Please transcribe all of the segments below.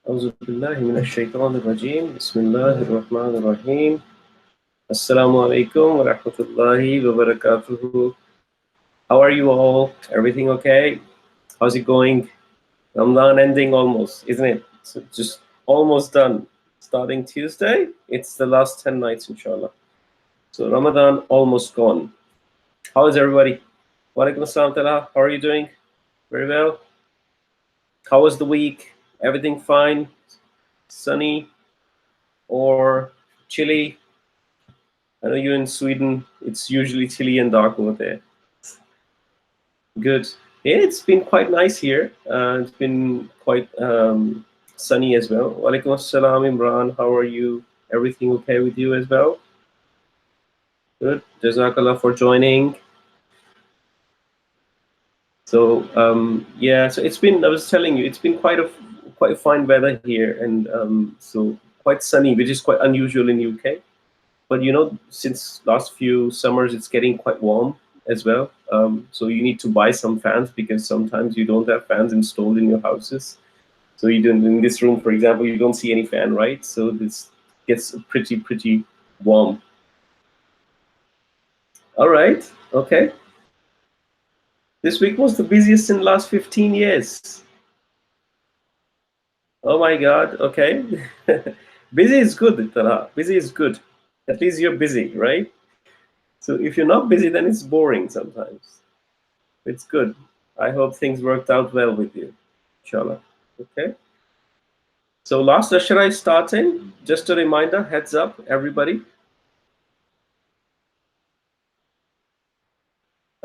أعوذ بالله من الشيطان الرجيم بسم الله الرحمن الرحيم Assalamu alaikum wa rahmatullahi wa barakatuhu. How are you all? Everything okay? How's it going? Ramadan ending almost, isn't it? So just almost done. Starting Tuesday, it's the last 10 nights, inshallah. So Ramadan almost gone. How is everybody? Walaikum assalam tala. How are you doing? Very well. How was the week? Everything fine? Sunny or chilly? I know you're in Sweden. It's usually chilly and dark over there. Good. Yeah, it's been quite nice here. It's been quite sunny as well. Walaikum assalam, Imran. How are you? Everything okay with you as well? Good. Jazakallah for joining. So yeah, so it's been. I was telling you, it's been quite fine weather here, and so quite sunny, which is quite unusual in UK. But you know, since last few summers, it's getting quite warm as well. So you need to buy some fans because sometimes you don't have fans installed in your houses. So you don't, in this room, for example, you don't see any fan, right? So this gets pretty warm. All right, okay. This week was the busiest in the last 15 years. Oh my God, okay. Busy is good, Tala. Busy is good. At least you're busy, right? So if you're not busy, then it's boring sometimes. It's good. I hope things worked out well with you, inshallah. Okay. So last Ashra is starting. Just a reminder, heads up, everybody.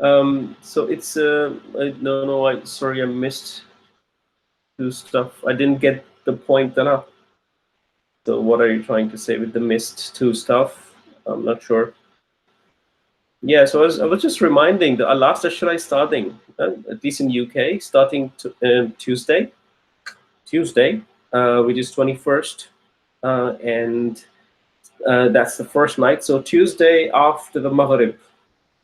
So it's sorry, I missed two stuff. I didn't get the point then up. So what are you trying to say with the missed two stuff? I'm not sure. Yeah, so I was just reminding the last Ashra is starting, at least in UK, starting Tuesday, which is 21st, and that's the first night. So Tuesday after the Maghrib,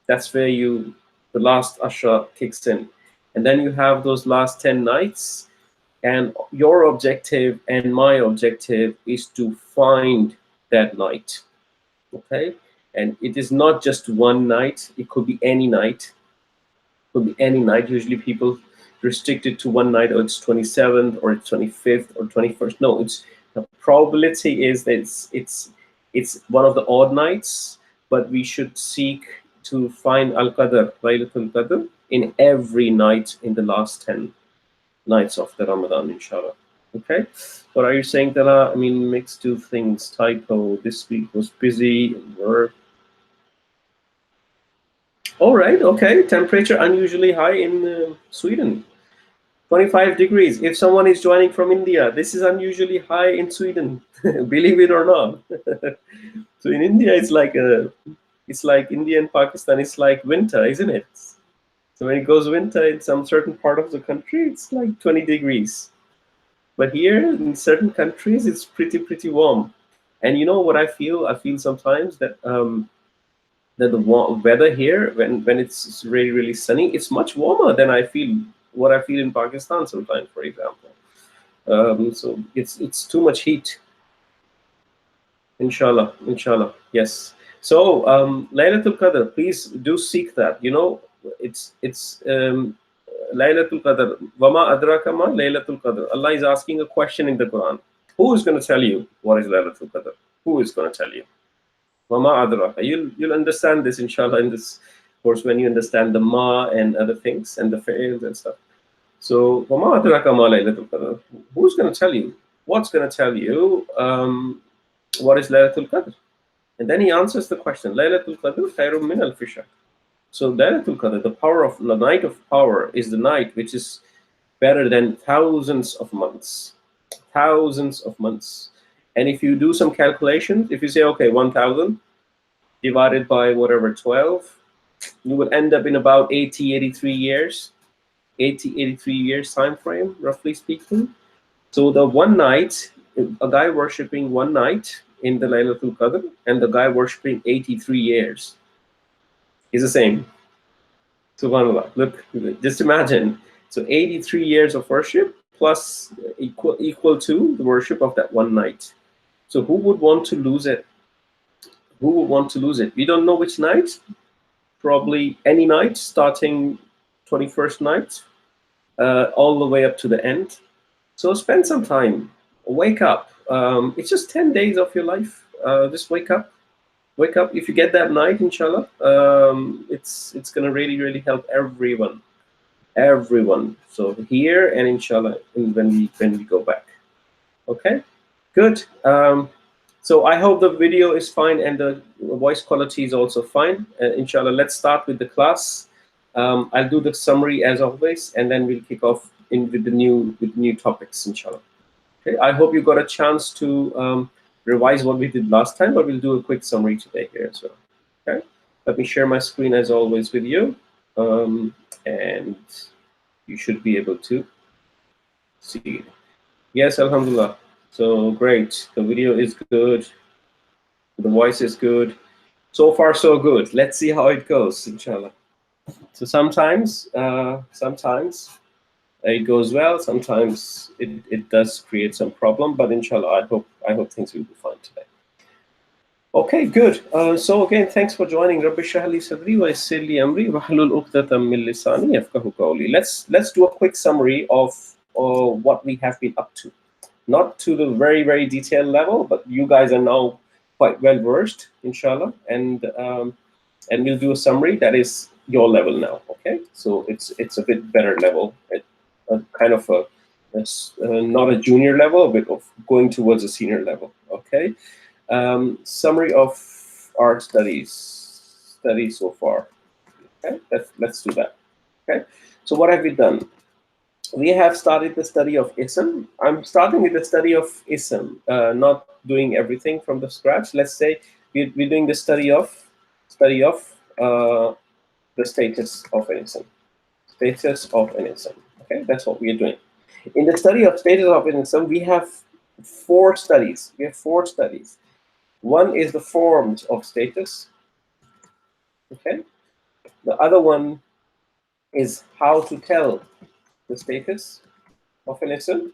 that's where the last Ashra kicks in, and then you have those last 10 nights. And your objective and my objective is to find that night, okay? And it is not just one night. It could be any night. It could be any night. Usually people restrict it to one night, or it's 27th, or it's 25th, or 21st. No, it's the probability is that it's one of the odd nights, but we should seek to find Al-Qadr, Laylatul Qadr, in every night in the last 10 nights of the Ramadan, inshallah. Okay, what are you saying, Tala? I mean, mixed two things. Typo. This week was busy. Work. All right. Okay. Temperature unusually high in Sweden. 25 degrees. If someone is joining from India, this is unusually high in Sweden. Believe it or not. So in India, it's like India and Pakistan. It's like winter, isn't it? So when it goes winter in some certain part of the country, it's like 20 degrees. But here in certain countries, it's pretty warm. And you know what I feel? I feel sometimes that that the weather here, when it's really sunny, it's much warmer than what I feel in Pakistan sometimes, for example. So it's too much heat. Inshallah, yes. So Laylatul Qadr, please do seek that. You know, it's Laylatul Qadr. Wama adraka ma Laylatul Qadr. Allah is asking a question in the Quran. Who is going to tell you what is Laylatul Qadr? Who is going to tell you? Wama adraka. You'll understand this, inshallah, in this course when you understand the ma and other things and the fails and stuff. So wama adraka ma Laylatul Qadr. Who's going to tell you? What's going to tell you what is Laylatul Qadr? And then he answers the question, Laylatul Qadr khayrun min alfi shahr. So Laylatul Qadr, the night of power, is the night which is better than thousands of months. Thousands of months. And if you do some calculations, if you say, okay, 1,000 divided by whatever, 12, you would end up in about 83 years. 83 years time frame, roughly speaking. So the one night, a guy worshipping one night in the Laylatul Qadr and the guy worshipping 83 years is the same. Subhanallah. Look, just imagine So 83 years of worship plus equal to the worship of that one night. So who would want to lose it? Who would want to lose it? We don't know which night. Probably any night, starting 21st night, all the way up to the end. So spend some time. Wake up. It's just 10 days of your life. Just wake up. Wake up. If you get that night, inshallah, it's gonna really help everyone. Everyone. So here and inshallah, when we go back. Okay. Good. So I hope the video is fine and the voice quality is also fine. Inshallah, let's start with the class. I'll do the summary as always, and then we'll kick off with the new topics, inshallah. Okay. I hope you got a chance to revise what we did last time, but we'll do a quick summary today here as well. Okay. Let me share my screen as always with you, and you should be able to see it. Yes, alhamdulillah. So great. The video is good. The voice is good. So far, so good. Let's see how it goes, inshallah. So sometimes it goes well. Sometimes it does create some problem, but inshallah, I hope things will be fine today. Okay, good. So again, thanks for joining. Rabbi shrah li sadri wa yassir li amri wahlul 'uqdatam min lisani yafqahu qawli. Let's do a quick summary of what we have been up to. Not to the very detailed level, but you guys are now quite well versed, inshallah, and we'll do a summary that is your level now. Okay, so it's a bit better level, kind of not a junior level, a bit of going towards a senior level. Okay, summary of our studies so far. Okay, let's do that. Okay, so what have we done? We have started the study of ISM. I'm starting with the study of ISM, not doing everything from the scratch. Let's say we're doing the study of the status of an ISM. Status of an ISM. Okay, that's what we are doing. In the study of status of an ISM, we have 4 studies. One is the forms of status. Okay. The other one is how to tell the status of an ISM.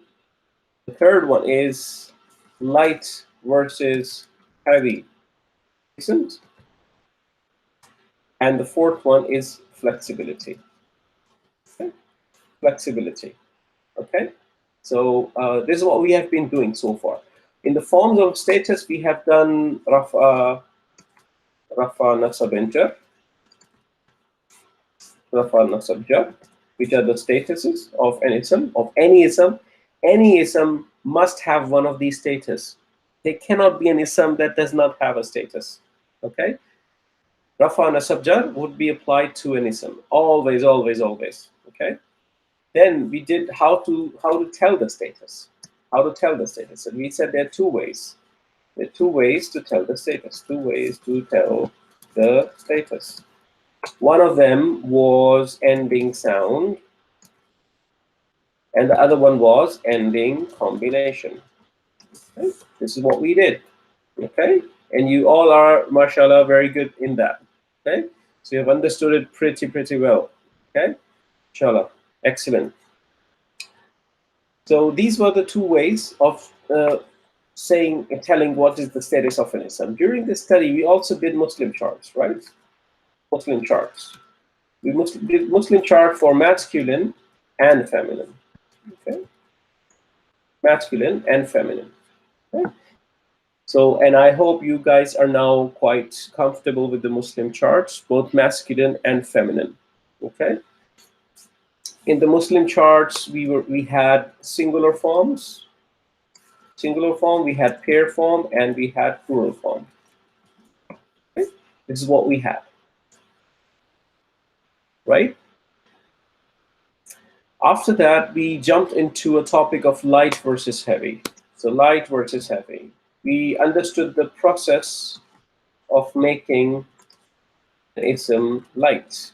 The third one is light versus heavy ISMs. And the fourth one is flexibility. Okay? Flexibility. Okay? So this is what we have been doing so far. In the forms of status, we have done Rafa, Nasab, and Jar. Rafa, Nasab, Jar, which are the statuses of an ISM, of any ISM. Any ISM must have one of these status. There cannot be an ISM that does not have a status. Okay? Rafa Nasab Jar would be applied to an ISM. Always. Okay? Then we did how to tell the status. How to tell the status. And we said there are 2 ways. There are 2 ways to tell the status. 2 ways to tell the status. One of them was ending sound, and the other one was ending combination. Okay? This is what we did. Okay? And you all are, mashallah, very good in that. Okay? So you have understood it pretty well. Okay? Inshallah. Excellent. So these were the 2 ways of telling what is the status of an ISM. During this study, we also did Muslim charts, right? Muslim charts. We did Muslim chart for masculine and feminine. Okay? Masculine and feminine. Okay? So, and I hope you guys are now quite comfortable with the Muslim charts, both masculine and feminine. Okay? In the Muslim charts, we had singular forms. Singular form, we had pair form, and we had plural form. Okay? This is what we had. Right? After that, we jumped into a topic of light versus heavy. So light versus heavy. We understood the process of making an ISM light.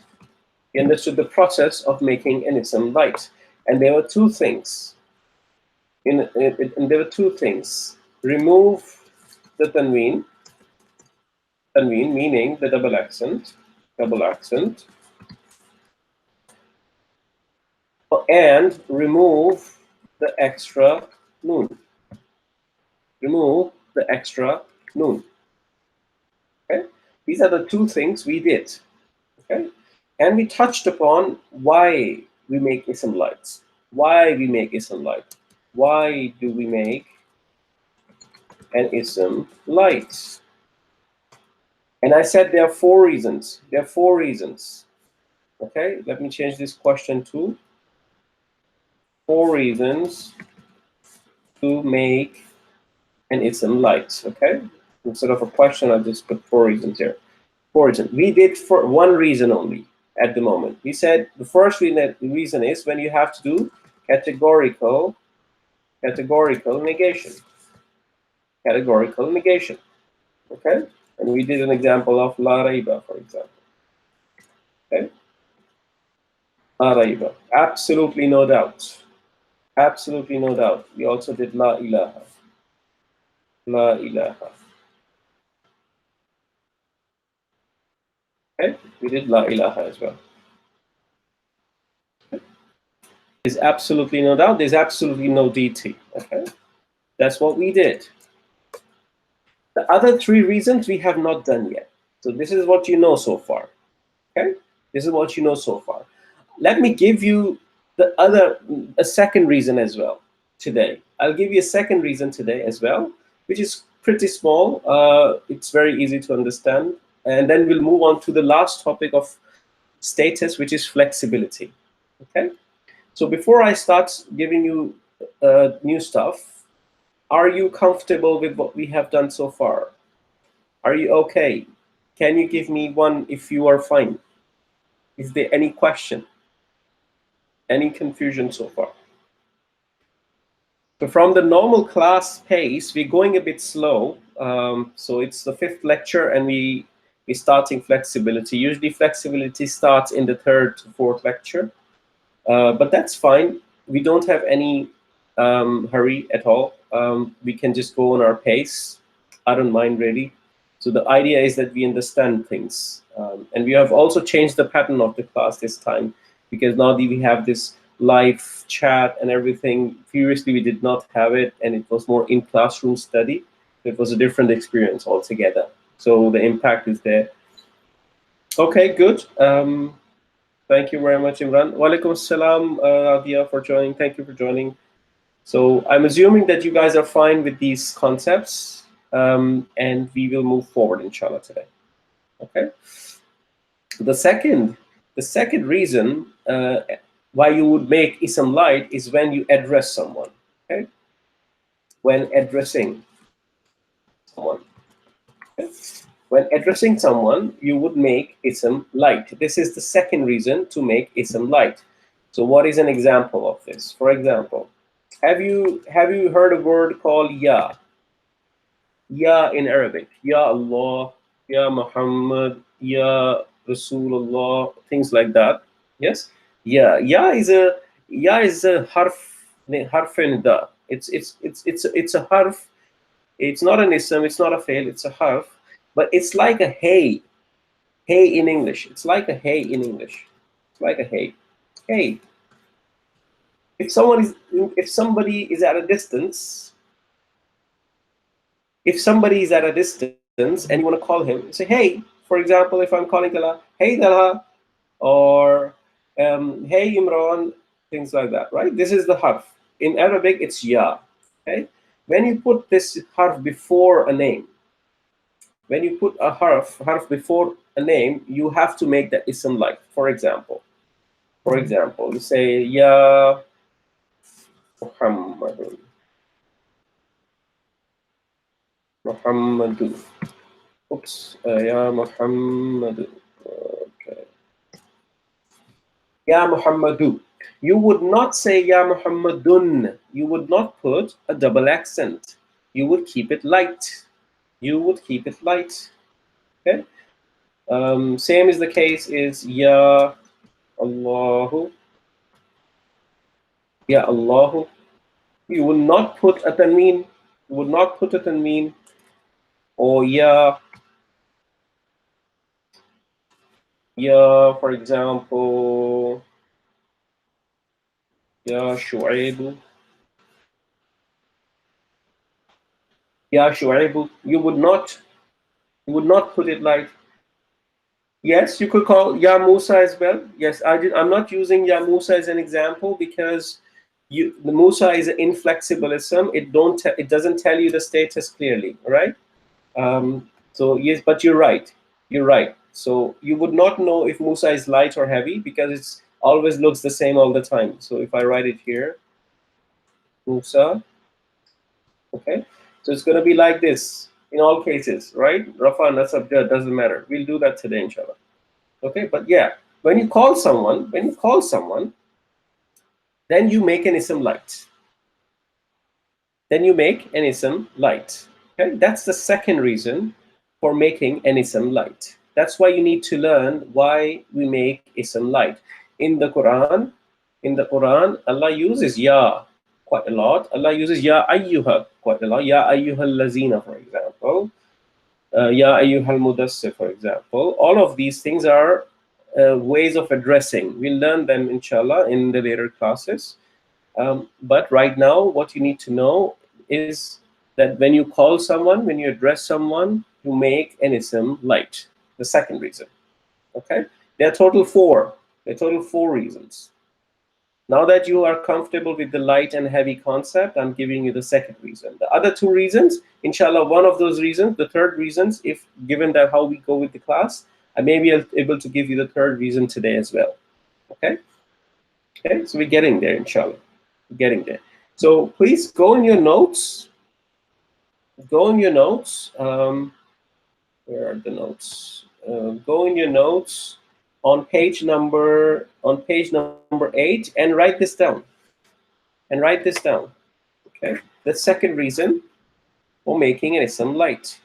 We understood the process of making an ISM light. And there were 2 things. And there were 2 things. Remove the tanween meaning the double accent, and remove the extra noon. Remove the extra noon. Okay, these are the two things we did. Okay, and we touched upon why we make ism lights. Why we make ism light? Why do we make an ism light? And I said there are 4 reasons. There are 4 reasons. Okay, let me change this question to 4 reasons to make an ism light. Okay, instead of a question, I'll just put 4 reasons here. 4 reasons. We did for 1 reason only at the moment. We said the first reason is when you have to do categorical negation. Categorical negation. Okay, and we did an example of la raiba, for example. Okay, la raiba, absolutely no doubt. Absolutely no doubt. We also did la ilaha. La ilaha. Okay, we did la ilaha as well. There's absolutely no doubt. There's absolutely no DT. Okay, that's what we did. The other 3 reasons we have not done yet. So this is what you know so far. Okay, this is what you know so far. Let me give you a second reason as well today. I'll give you a second reason today as well, which is pretty small. It's very easy to understand. And then we'll move on to the last topic of status, which is flexibility. Okay. So before I start giving you new stuff, are you comfortable with what we have done so far? Are you okay? Can you give me one if you are fine? Is there any question? Any confusion so far? So from the normal class pace, we're going a bit slow. So it's the 5th lecture, and we're starting flexibility. Usually flexibility starts in the 3rd to 4th lecture. But that's fine. We don't have any hurry at all. We can just go on our pace. I don't mind really. So the idea is that we understand things. And we have also changed the pattern of the class this time, because now that we have this live chat and everything. Previously, we did not have it, and it was more in classroom study. It was a different experience altogether. So the impact is there. Okay, good. Thank you very much, Imran. Walaikum salam, Adia, for joining. Thank you for joining. So I'm assuming that you guys are fine with these concepts, and we will move forward, inshallah, today. Okay. The second reason why you would make ism light is when you address someone. Okay. When addressing someone. Okay? When addressing someone, you would make ism light. This is the second reason to make ism light. So what is an example of this? For example, have you heard a word called ya? Ya in Arabic. Ya Allah, Ya Muhammad, Ya Rasulullah, things like that. Yes? Ya. Ya is a harf nida. It's a harf. It's not an ism, it's not a fail, it's a harf, but it's like a hey. Hey in English. It's like a hey in English. It's like a hey. Hey. If somebody is at a distance, and you want to call him, say hey. For example, if I'm calling Talha, hey Talha, or hey Imran, things like that, right? This is the harf. In Arabic, it's ya. Okay. When you put this harf before a name, when you put a harf before a name, you have to make the ism like. For example, you say Ya Muhammadun. Muhammadu. Oops. Ya Muhammadu. Okay. Ya Muhammadu. You would not say Ya Muhammadun. You would not put a double accent. You would keep it light. You would keep it light. Okay. Same is the case is Ya Allahu. Ya Allahu. You would not put a tanween. You would not put a tanween. Or Ya, for example, Ya Shu'aibu. Ya Shu'aibu. You would not put it like, yes, you could call Ya Musa as well. Yes, I'm not using Ya Musa as an example because the Musa is an inflexibilism. It doesn't tell you the status clearly, right? So yes, but you're right. You're right. So you would not know if Musa is light or heavy because it's always looks the same all the time. So if I write it here, Musa, okay. So it's going to be like this in all cases, right? Rafa and Nasab, doesn't matter. We'll do that today, inshallah. Okay, but yeah, when you call someone, then you make an ism light. Then you make an ism light. Okay, that's the second reason for making an ism light. That's why you need to learn why we make ism light. In the Quran, Allah uses ya quite a lot. Allah uses ya ayyuha quite a lot. Ya ayyuhal lazina, for example. Ya ayyuhal mudassir, for example. All of these things are ways of addressing. We'll learn them, inshallah, in the later classes. But right now, what you need to know is that when you call someone, when you address someone, you make an ism light. The second reason. Okay? There are total four. There are total four reasons. Now that you are comfortable with the light and heavy concept, I'm giving you the second reason. The other two reasons, inshallah, one of those reasons, the third reasons, if given that how we go with the class, I may be able to give you the third reason today as well. Okay? Okay, so we're getting there, inshallah. We're getting there. So please go in your notes. Go in your notes. Where are the notes? Go in your notes on page number 8 and write this down. Okay. The second reason for making an ism light.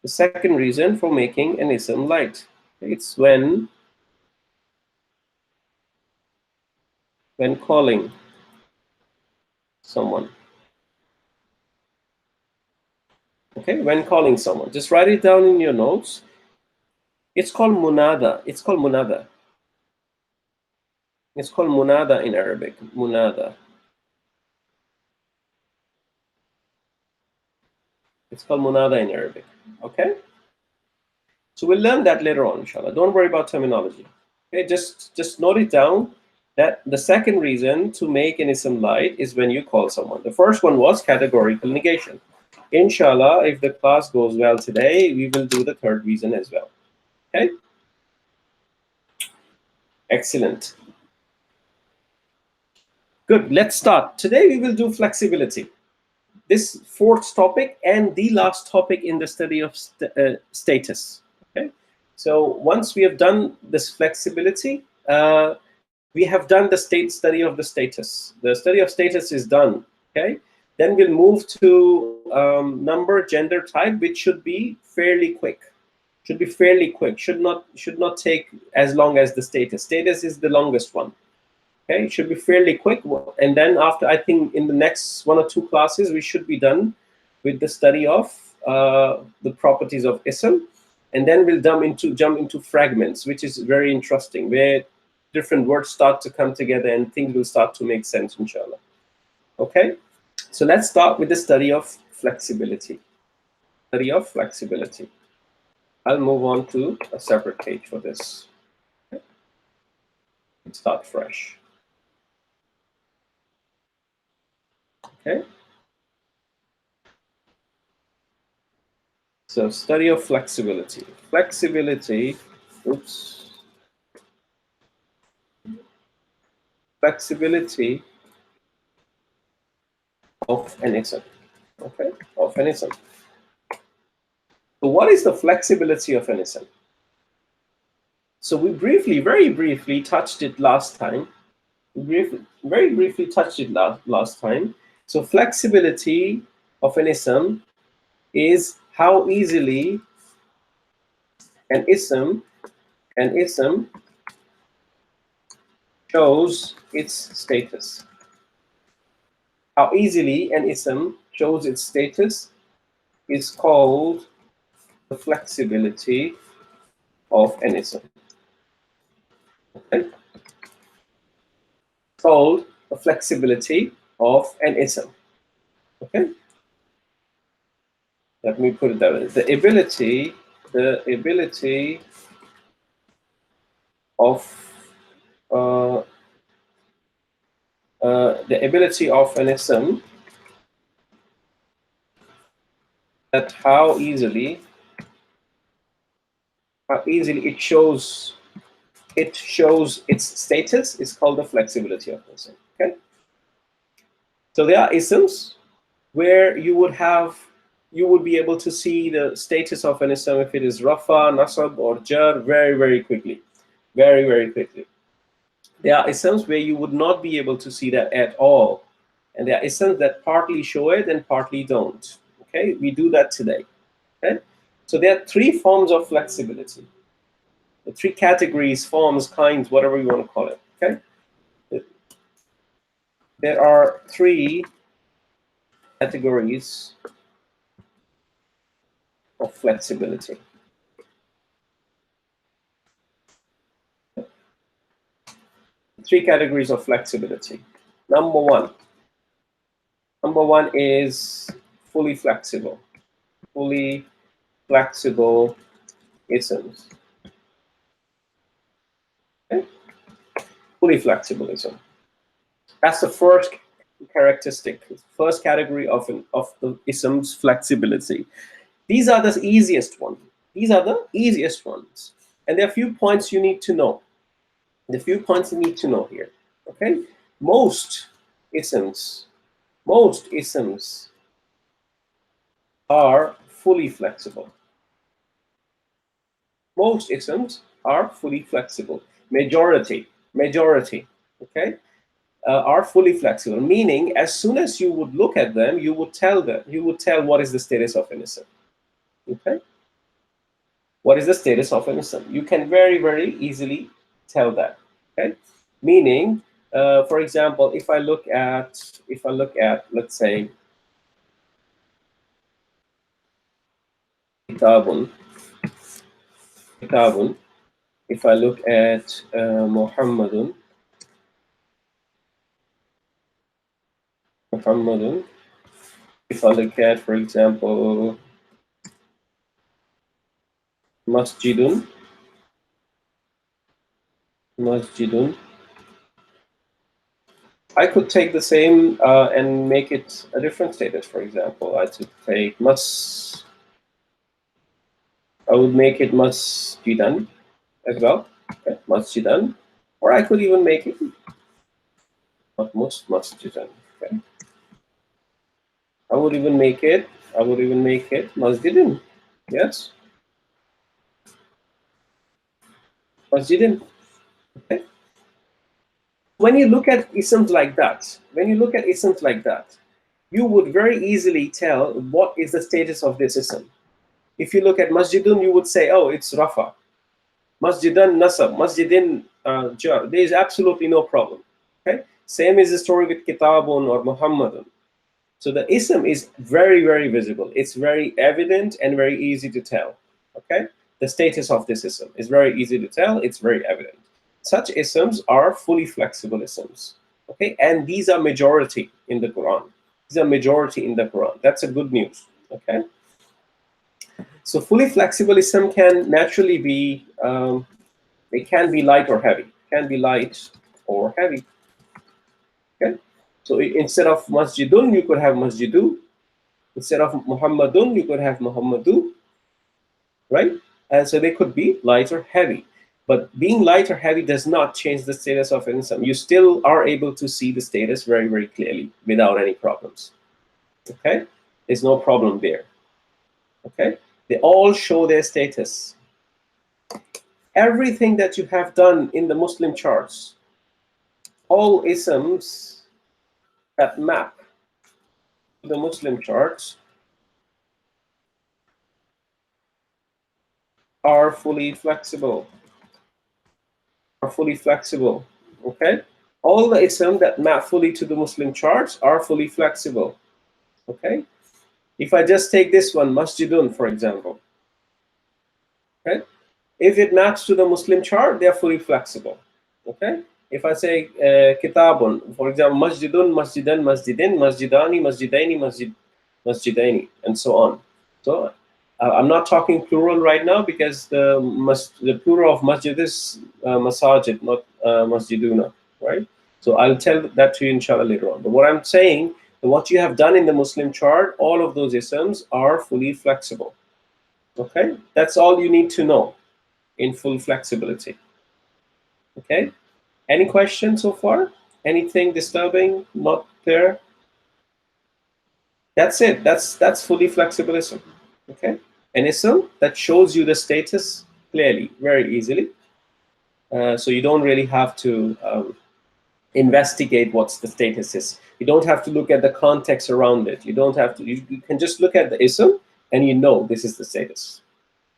The second reason for making an ism light. It's when calling someone. Okay, when calling someone, just write it down in your notes. It's called munada. It's called munada. It's called munada in Arabic. Munada. It's called munada in Arabic. Okay? So we'll learn that later on, inshallah. Don't worry about terminology. Okay, just note it down that the second reason to make an ism light is when you call someone. The first one was categorical negation. Inshallah, if the class goes well today, we will do the third reason as well. Okay? Excellent. Good, let's start. Today we will do flexibility. This fourth topic and the last topic in the study of status. Okay, so once we have done this flexibility, we have done the study of the status. The study of status is done. Okay, then we'll move to number, gender, type, which should be fairly quick. Should not take as long as the status. Status is the longest one. Okay, it should be fairly quick. And then after, I think in the next 1 or 2 classes, we should be done with the study of the properties of ism. And then we'll jump into fragments, which is very interesting, where different words start to come together and things will start to make sense, inshallah. Okay, so let's start with the study of flexibility. I'll move on to a separate page for this. Okay. Let's start fresh. Okay. So study of flexibility. Flexibility of an ism. Okay, of an ism. So what is the flexibility of an ism? So we very briefly touched it last time. Very briefly touched it last time. So flexibility of an ism is how easily an ism shows its status. How easily an ism shows its status is called the flexibility of an ism. Okay? Called the flexibility of an ism. Okay, let me put it that way. The ability of an ism, that how easily it shows its status, is called the flexibility of an ism. Okay, so there are isms where you would be able to see the status of an ism if it is rafa, nasab, or jar very quickly, very quickly. There are isms where you would not be able to see that at all, and there are isms that partly show it and partly don't. Okay, we do that today. Okay, so there are three forms of flexibility. The three categories, forms, kinds, whatever you want to call it. Okay, there are three categories of flexibility. Three categories of flexibility. Number one is fully flexible isms. Okay? Fully flexible ism. That's the first characteristic, first category of the ism's flexibility. These are the easiest ones. These are the easiest ones. And there are a few points you need to know. Here. Okay? Most isms are fully flexible. Most isms are fully flexible. Majority, okay, are fully flexible. Meaning, as soon as you would look at them, you would tell what is the status of an ism. Okay, what is the status of an ism? You can very easily tell that. Okay, meaning, for example, if I look at, let's say, kitabun. If I look at Muhammadun, if I look at, for example, Masjidun, I could take the same and make it a different status. For example, I could take I would make it Masjidan as well. Okay, Masjidan, or I could even make it not Masjidan. Okay, I would even make it Masjidin. Yes, Masjidin. Okay. When you look at isms like that, you would very easily tell what is the status of this ism. If you look at Masjidun, you would say, oh, it's Rafa. Masjidan Nasab, Masjidin Jar. There is absolutely no problem. Okay. Same is the story with Kitabun or Muhammadun. So the ism is very visible. It's very evident and very easy to tell. Okay. The status of this ism is very easy to tell. It's very evident. Such isms are fully flexible isms. Okay, and these are majority in the Quran. That's a good news. Okay. So fully flexible ism can naturally be, it can be light or heavy. Okay. So instead of Masjidun, you could have Masjidu. Instead of Muhammadun, you could have Muhammadu. Right? And so they could be light or heavy. But being light or heavy does not change the status of an ism. You still are able to see the status very clearly without any problems. Okay? There's no problem there. Okay? They all show their status. Everything that you have done in the Muslim charts, all isms that map to the Muslim charts are fully flexible. Okay? All the isms that map fully to the Muslim charts are fully flexible. Okay? If I just take this one, Masjidun, for example. Okay? If it maps to the Muslim chart, they're fully flexible. Okay? if I say kitabun, for example, masjidun, masjidan, masjidin, masjidani, masjidaini, masjidaini, and so on. So I'm not talking plural right now because the plural of masjid is masajid, not masjiduna, right? So I'll tell that to you inshallah later on. But what I'm saying, what you have done in the Muslim chart, all of those isms are fully flexible. Okay, that's all you need to know in full flexibility. Okay, any questions so far? Anything disturbing, not clear? That's it. That's fully flexible ism. Okay, an ism that shows you the status clearly, very easily. So you don't really have to investigate what the status is. You don't have to look at the context around it. You don't have to. You can just look at the ism and you know this is the status.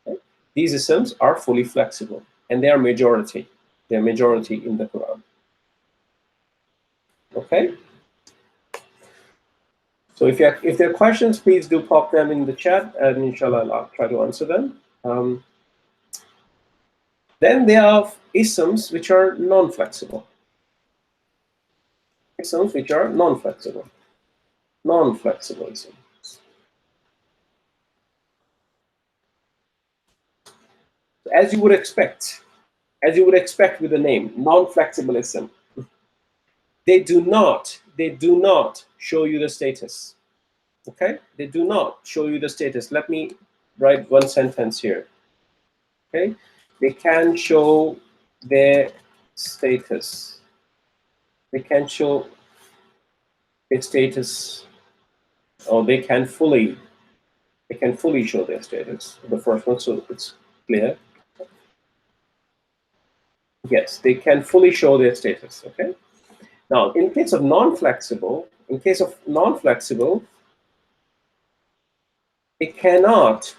Okay? These isms are fully flexible, and they are majority. They are majority in the Quran. Okay. So if there are questions, please do pop them in the chat, and inshallah I'll try to answer them. Then there are isms which are non-flexible. Isms which are non-flexible. Non-flexible isms. As you would expect with the name, non-flexible ism, they do not show you the status. Okay, they do not show you the status. Let me write one sentence here. Okay, they can show their status. They can show their status, or they can fully show their status. The first one, so it's clear. Yes, they can fully show their status. Okay. Now, in case of non-flexible, it cannot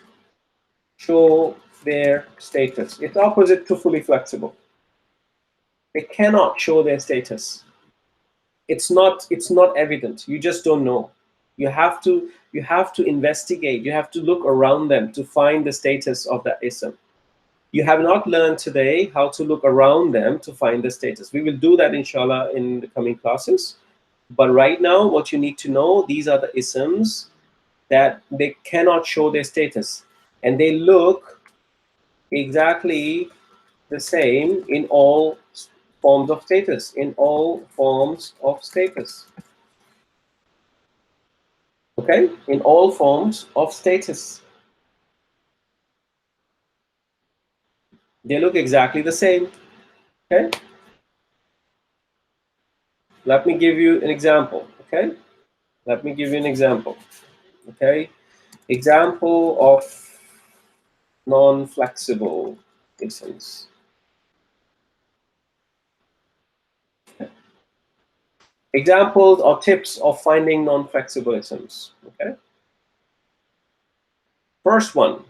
show their status. It's opposite to fully flexible. They cannot show their status. It's not evident. You just don't know. You have to investigate. You have to look around them to find the status of that ism. You have not learned today how to look around them to find the status. We will do that inshallah in the coming classes. But right now, what you need to know, these are the isms that they cannot show their status. And they look exactly the same in all forms of status, Okay? In all forms of status. They look exactly the same. Okay? Let me give you an example. Okay? Let me give you an example. Okay? Example of non-flexible isms. Okay. Examples or tips of finding non-flexible isms. Okay? First one.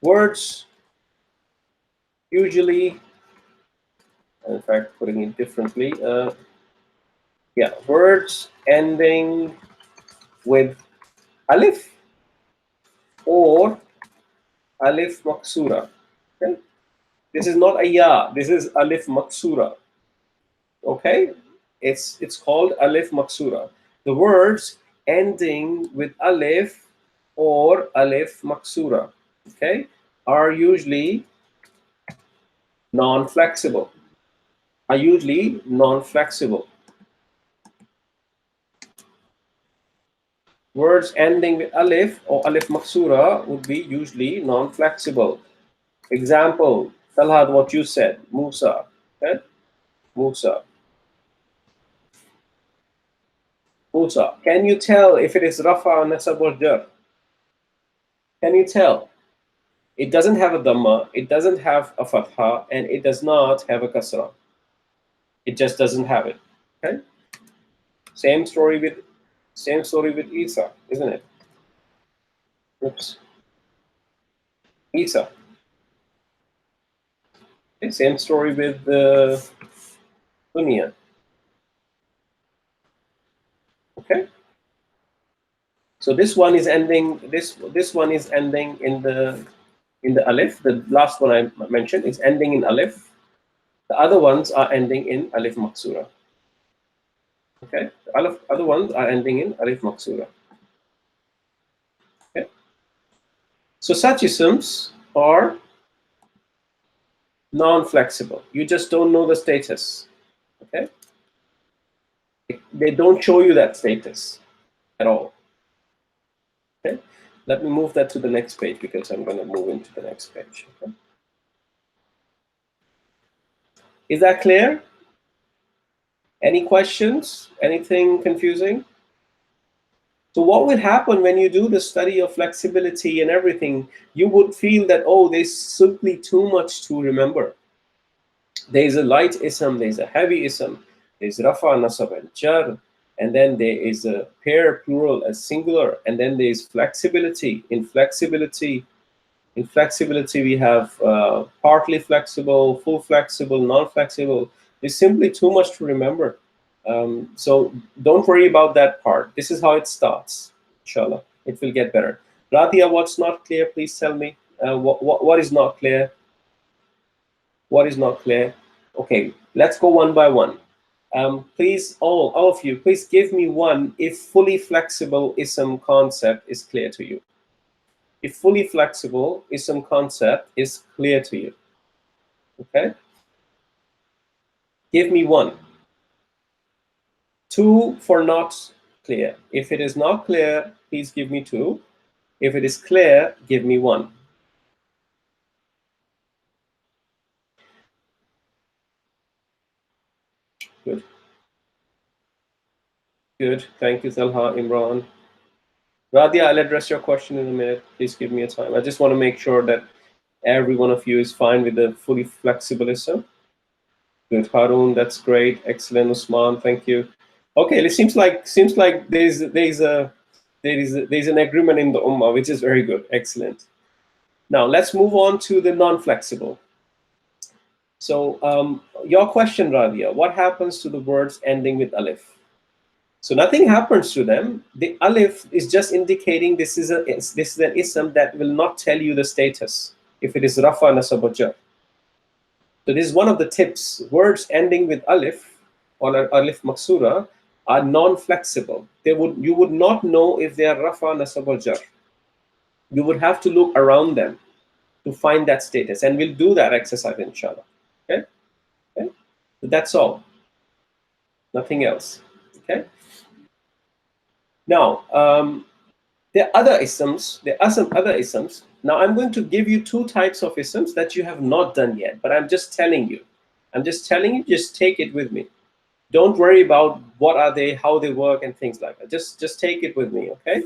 Words usually, in fact, putting it differently, words ending with alif or alif maksura. Okay? This is not a ya, this is alif maksura. Okay? It's called alif maksura. The words ending with alif or alif maksura, okay, are usually non-flexible. Words ending with alif or alif maksura would be usually non-flexible. Example, Talhad, what you said, Musa. Okay? Musa. Can you tell if it is rafa or nasab or jar? Can you tell? It doesn't have a dhamma, it doesn't have a fatha, and it does not have a kasra. It just doesn't have it. Okay? Same story with Isa, isn't it? Oops. Isa. Okay, same story with dunya. Okay. So this one is ending. This one is ending in the alif. The last one I mentioned is ending in alif. The other ones are ending in alif maksura. Okay, the other ones are ending in alif maksura. Okay, so such isms are non-flexible. You just don't know the status. Okay, they don't show you that status at all. Okay, let me move that to the next page because I'm going to move into the next page. Okay? Is that clear? Any questions? Anything confusing? So what will happen when you do the study of flexibility and everything? You would feel that, oh, there's simply too much to remember. There's a light ism, there's a heavy ism, there's rafa, nasab, and jar, and then there is a pair, plural, as singular, and then there's flexibility. In flexibility, we have partly flexible, full flexible, non-flexible. There's simply too much to remember. So don't worry about that part. This is how it starts. Inshallah, it will get better. Radia, what's not clear? Please tell me. What is not clear? What is not clear? Okay, let's go one by one. Please, all of you, please give me one if fully flexible ism concept is clear to you. If fully flexible ism concept is clear to you. Okay? Give me one. Two for not clear. If it is not clear, please give me two. If it is clear, give me one. Good. Good. Thank you, Zalha, Imran. Radia, I'll address your question in a minute. Please give me a time. I just want to make sure that every one of you is fine with the fully flexible ism. Good, Harun, that's great. Excellent, Usman, thank you. Okay, it seems like there's an agreement in the ummah, which is very good. Excellent. Now let's move on to the non-flexible. So your question, Radia, what happens to the words ending with alif? So nothing happens to them. The alif is just indicating this is an ism that will not tell you the status if it is rafa, nasab, or jar. So this is one of the tips. Words ending with alif or alif maksura are non-flexible. You would not know if they are rafa, nasab, or jar. You would have to look around them to find that status, and we'll do that exercise, inshallah. Okay? Okay? So that's all. Nothing else. Okay? Now, there are other isms. There are some other isms. Now, I'm going to give you two types of isms that you have not done yet, but I'm just telling you. I'm just telling you, just take it with me. Don't worry about what are they, how they work, and things like that. Just take it with me, okay?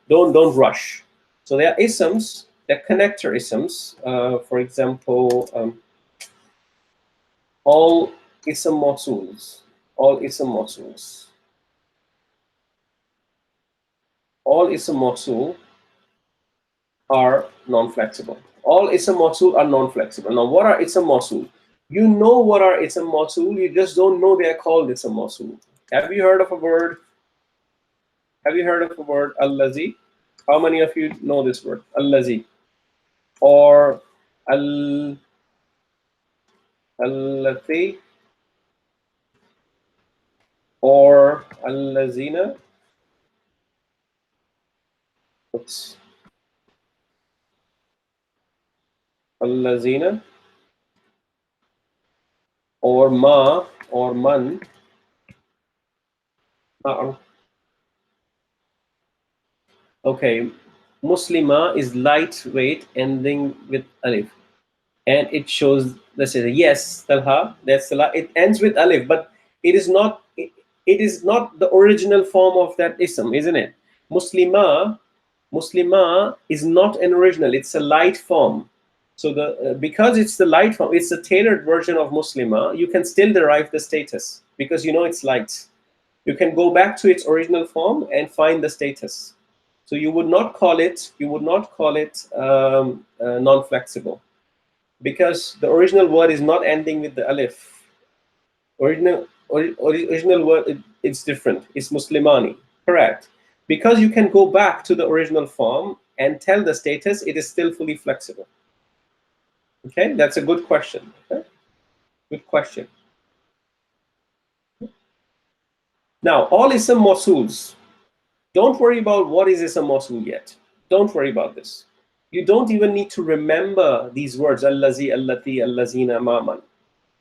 Don't rush. So there are isms, they're connector isms. For example, all ism mawsuls. All ism mawsuls. All ism mawsul are non-flexible. All ism mawsul are non-flexible. Now, what are ism mawsul? You know what are ism mawsul, you just don't know they are called ism mawsul. Have you heard of a word? Have you heard of the word allazi? How many of you know this word? Allazi. Or allati? Or allazina? Oops. Allazina? Or ma? Or man? Okay, Muslima is lightweight, ending with alif, and it shows. Let's say yes, Talha. That's the. It ends with alif, but it is not. It is not the original form of that ism, isn't it? Muslima is not an original. It's a light form. So because it's the light form, it's a tailored version of Muslima. You can still derive the status because you know it's light. You can go back to its original form and find the status. So you would not call it non-flexible because the original word is not ending with the alif. Original word, it's different. It's Muslimani, correct? Because you can go back to the original form and tell the status, it is still fully flexible. Okay, that's a good question. Okay? Good question. Now, all ism mawsuls. Don't worry about what is ism mawsul yet. Don't worry about this. You don't even need to remember these words, allazi, allati, allazina, maman.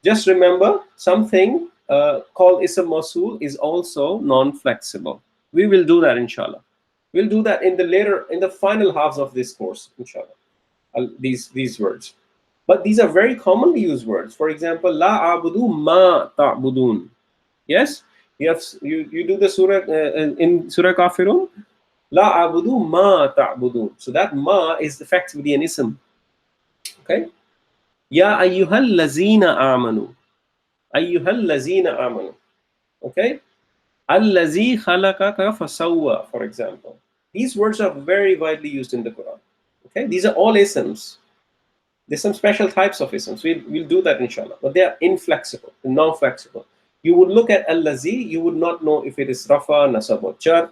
Just remember something called ism mawsul is also non-flexible. We will do that, inshallah. We'll do that in the final halves of this course, inshallah. These words. But these are very commonly used words. For example, la abudu ma ta'budun. Yes? You do the surah in Surah Kafirun. La abudu ma ta'budun. So that ma is effectively an ism. Okay? Ya ayyuhal lazina amanu. Ayyuhal lazina amanu. Okay? Allazi khalaqaka fasawwa, for example. These words are very widely used in the Quran. Okay? These are all isms. There's some special types of isms. We'll do that, inshallah. But they are inflexible, non-flexible. You would look at allazi, you would not know if it is rafa, nasab, or jar.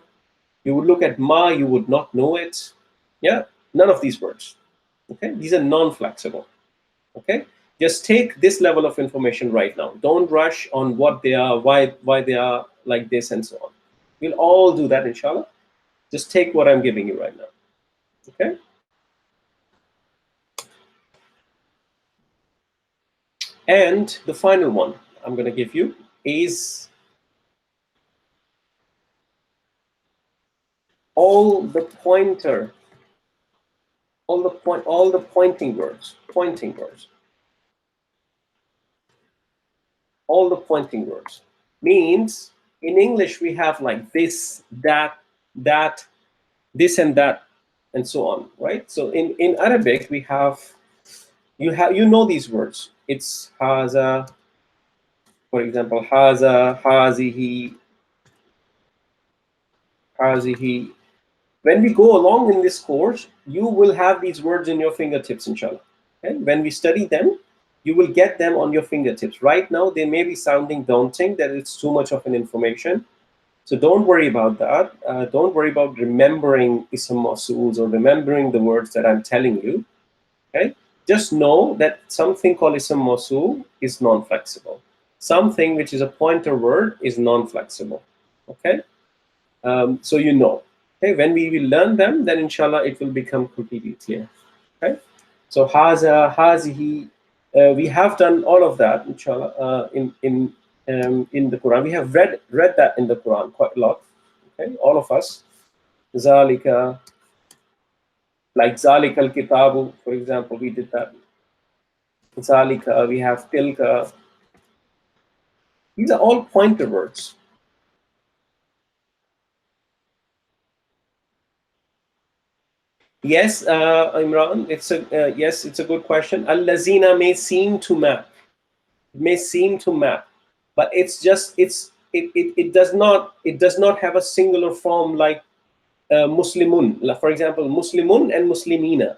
You would look at ma, you would not know it. Yeah, none of these words. Okay, these are non-flexible. Okay, just take this level of information right now. Don't rush on what they are, why they are like this, and so on. We'll all do that, inshallah. Just take what I'm giving you right now. Okay. And the final one I'm going to give you is all the pointing words. All the pointing words means in English we have like this, that, this and that, and so on, right? So in Arabic we have you know these words. It's haza, for example, haza, hazihi, hazihi. When we go along in this course, you will have these words in your fingertips, inshallah. Okay? When we study them, you will get them on your fingertips. Right now, they may be sounding daunting, that it's too much of an information. So don't worry about that. Don't worry about remembering ism mawsuls or remembering the words that I'm telling you. Okay? Just know that something called ism mawsul is non-flexible. Something which is a pointer word is non-flexible. Okay? So you know. Okay, when we will learn them, then inshallah it will become completely clear. Okay, so haza, hazihi, we have done all of that, inshallah, in the Quran. We have read that in the Quran quite a lot. Okay, all of us. Zalika, like zalika al-kitabu, for example, we did that. Zalika, we have tilka. These are all pointer words. Yes, Imran, it's a good question. Al-lazina may seem to map. It may seem to map, but it does not have a singular form like Muslimun. For example, Muslimun and Muslimina.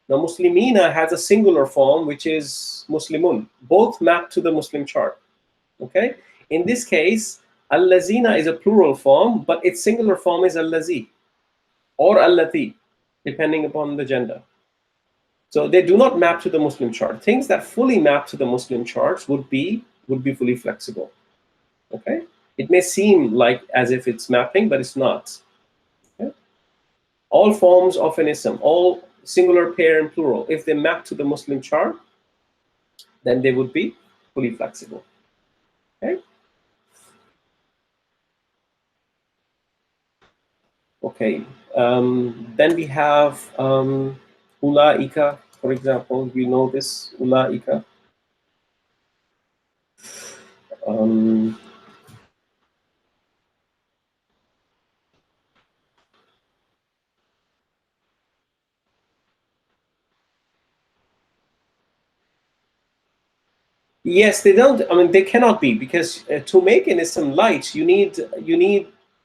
Now, Muslimina has a singular form, which is Muslimun. Both map to the Muslim chart. Okay. In this case, Al-lazina is a plural form, but its singular form is Al-lazi or Allati, depending upon the gender. So they do not map to the Muslim chart. Things that fully map to the Muslim charts would be fully flexible. Okay, it may seem like as if it's mapping, but it's not. Okay? All forms of an ism, all singular, pair, and plural, if they map to the Muslim chart, then they would be fully flexible. Okay. Okay. Then we have ulaika, for example. You know this, ulaika. Yes, they don't. I mean, they cannot be, because to make an ism light, you need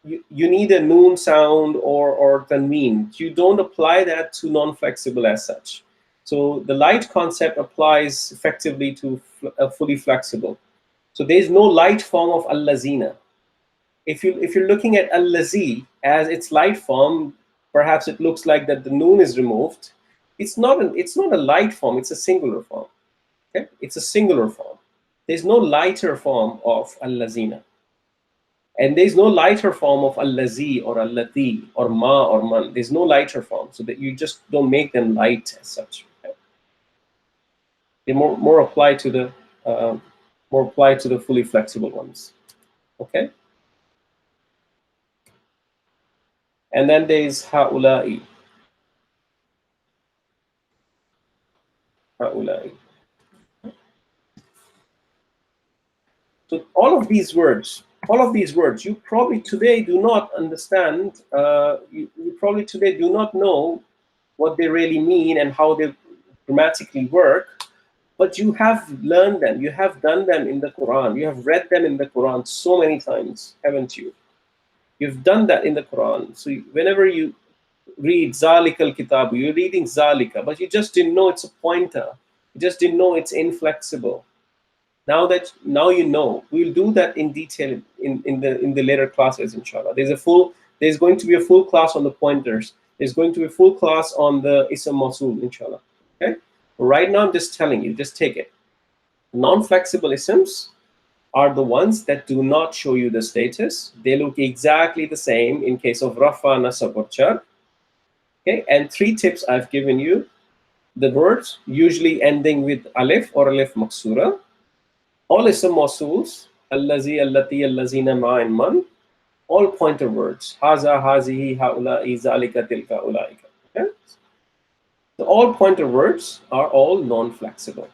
a noon sound or tanween. You don't apply that to non-flexible as such. So the light concept applies effectively to fully flexible. So there is no light form of al-lazina. If you're looking at al-lazi as its light form, perhaps it looks like that the noon is removed. It's not a light form. It's a singular form. Okay, it's a singular form. There's no lighter form of allazina. And there's no lighter form of allazi or allati or ma or man. There's no lighter form, so that you just don't make them light as such. Okay? They more apply to the fully flexible ones. Okay. And then there's haula'i. Haula'i. So all of these words, you probably today do not understand. You probably today do not know what they really mean and how they grammatically work. But you have learned them. You have done them in the Quran. You have read them in the Quran so many times, haven't you? You've done that in the Quran. So whenever you read Zalika al-Kitabu, you're reading Zalika, but you just didn't know it's a pointer. You just didn't know it's inflexible. Now you know. We'll do that in detail in the later classes, inshallah. There's going to be a full class on the pointers. There's going to be a full class on the Ism Mawsul, inshallah. Okay? Right now I'm just telling you, just take it. Non-flexible isms are the ones that do not show you the status. They look exactly the same in case of Rafa, Nasab, or Jar. Okay, and 3 tips I've given you. The words usually ending with alif or alif maksura. All ism mawsuls, allazi, allati, allazina, ma, and man. All pointer words. Haza, hazihi, haula'i, zalika, tilka, ulaika. Okay? So all pointer words are all non-flexible.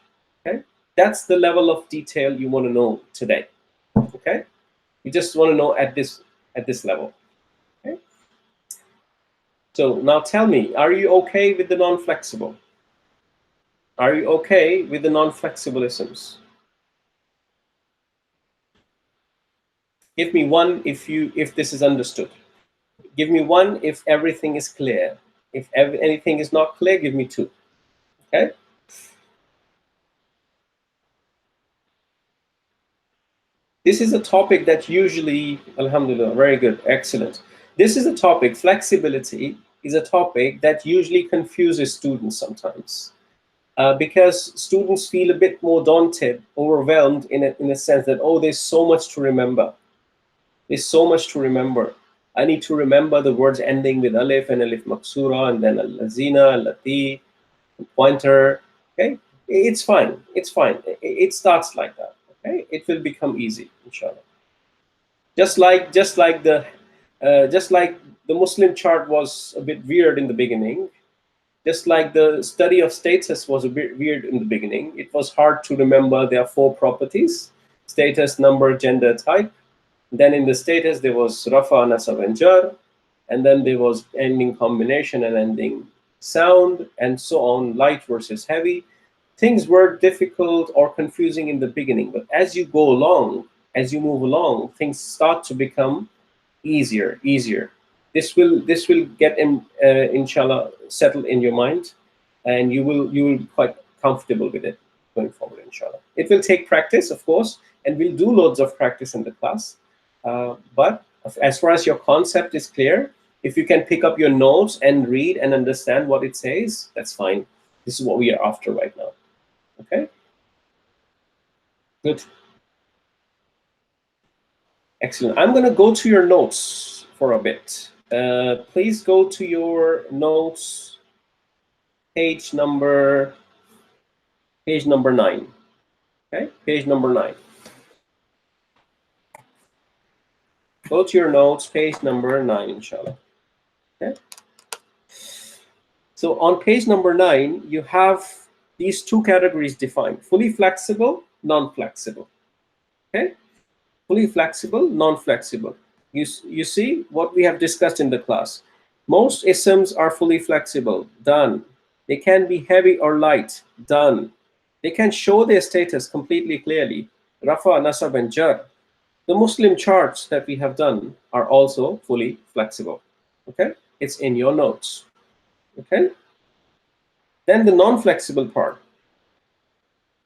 Okay? That's the level of detail you want to know today. Okay? You just want to know at this level. Okay? So now tell me, are you okay with the non-flexible? Are you okay with the non-flexible isms? Give me one if this is understood. Give me one if everything is clear. If anything is not clear, give me 2. Okay? This is a topic that usually, alhamdulillah, very good, excellent. This is a topic, flexibility is a topic that usually confuses students sometimes. Because students feel a bit more daunted, overwhelmed in a sense that, oh, there's so much to remember. There's so much to remember. I need to remember the words ending with alif and alif maksura, and then al-lazina, al-lati, pointer. Okay, it's fine. It's fine. It starts like that. Okay, it will become easy, inshallah. Just like the Muslim chart was a bit weird in the beginning. Just like the study of status was a bit weird in the beginning. It was hard to remember their 4 properties: status, number, gender, type. Then in the status, there was Rafa, Nasab, and Jar. And then there was ending combination and ending sound, and so on, light versus heavy. Things were difficult or confusing in the beginning. But as you go along, as you move along, things start to become easier. This will get inshallah settled in your mind, and you will be quite comfortable with it going forward, inshallah. It will take practice, of course, and we'll do loads of practice in the class. But as far as your concept is clear, if you can pick up your notes and read and understand what it says, that's fine. This is what we are after right now. Okay? Good. Excellent. I'm going to go to your notes for a bit. Please go to your notes, page number 9. Okay, page number 9. Go to your notes, page number 9, inshallah. Okay. So on page number 9, you have these 2 categories defined: fully flexible, non-flexible. Okay, fully flexible, non-flexible. You see what we have discussed in the class. Most isms are fully flexible, done. They can be heavy or light, done. They can show their status completely clearly, Rafa, Nasab, and Jar. The Muslim charts that we have done are also fully flexible. Okay, it's in your notes. Okay, then the non-flexible part.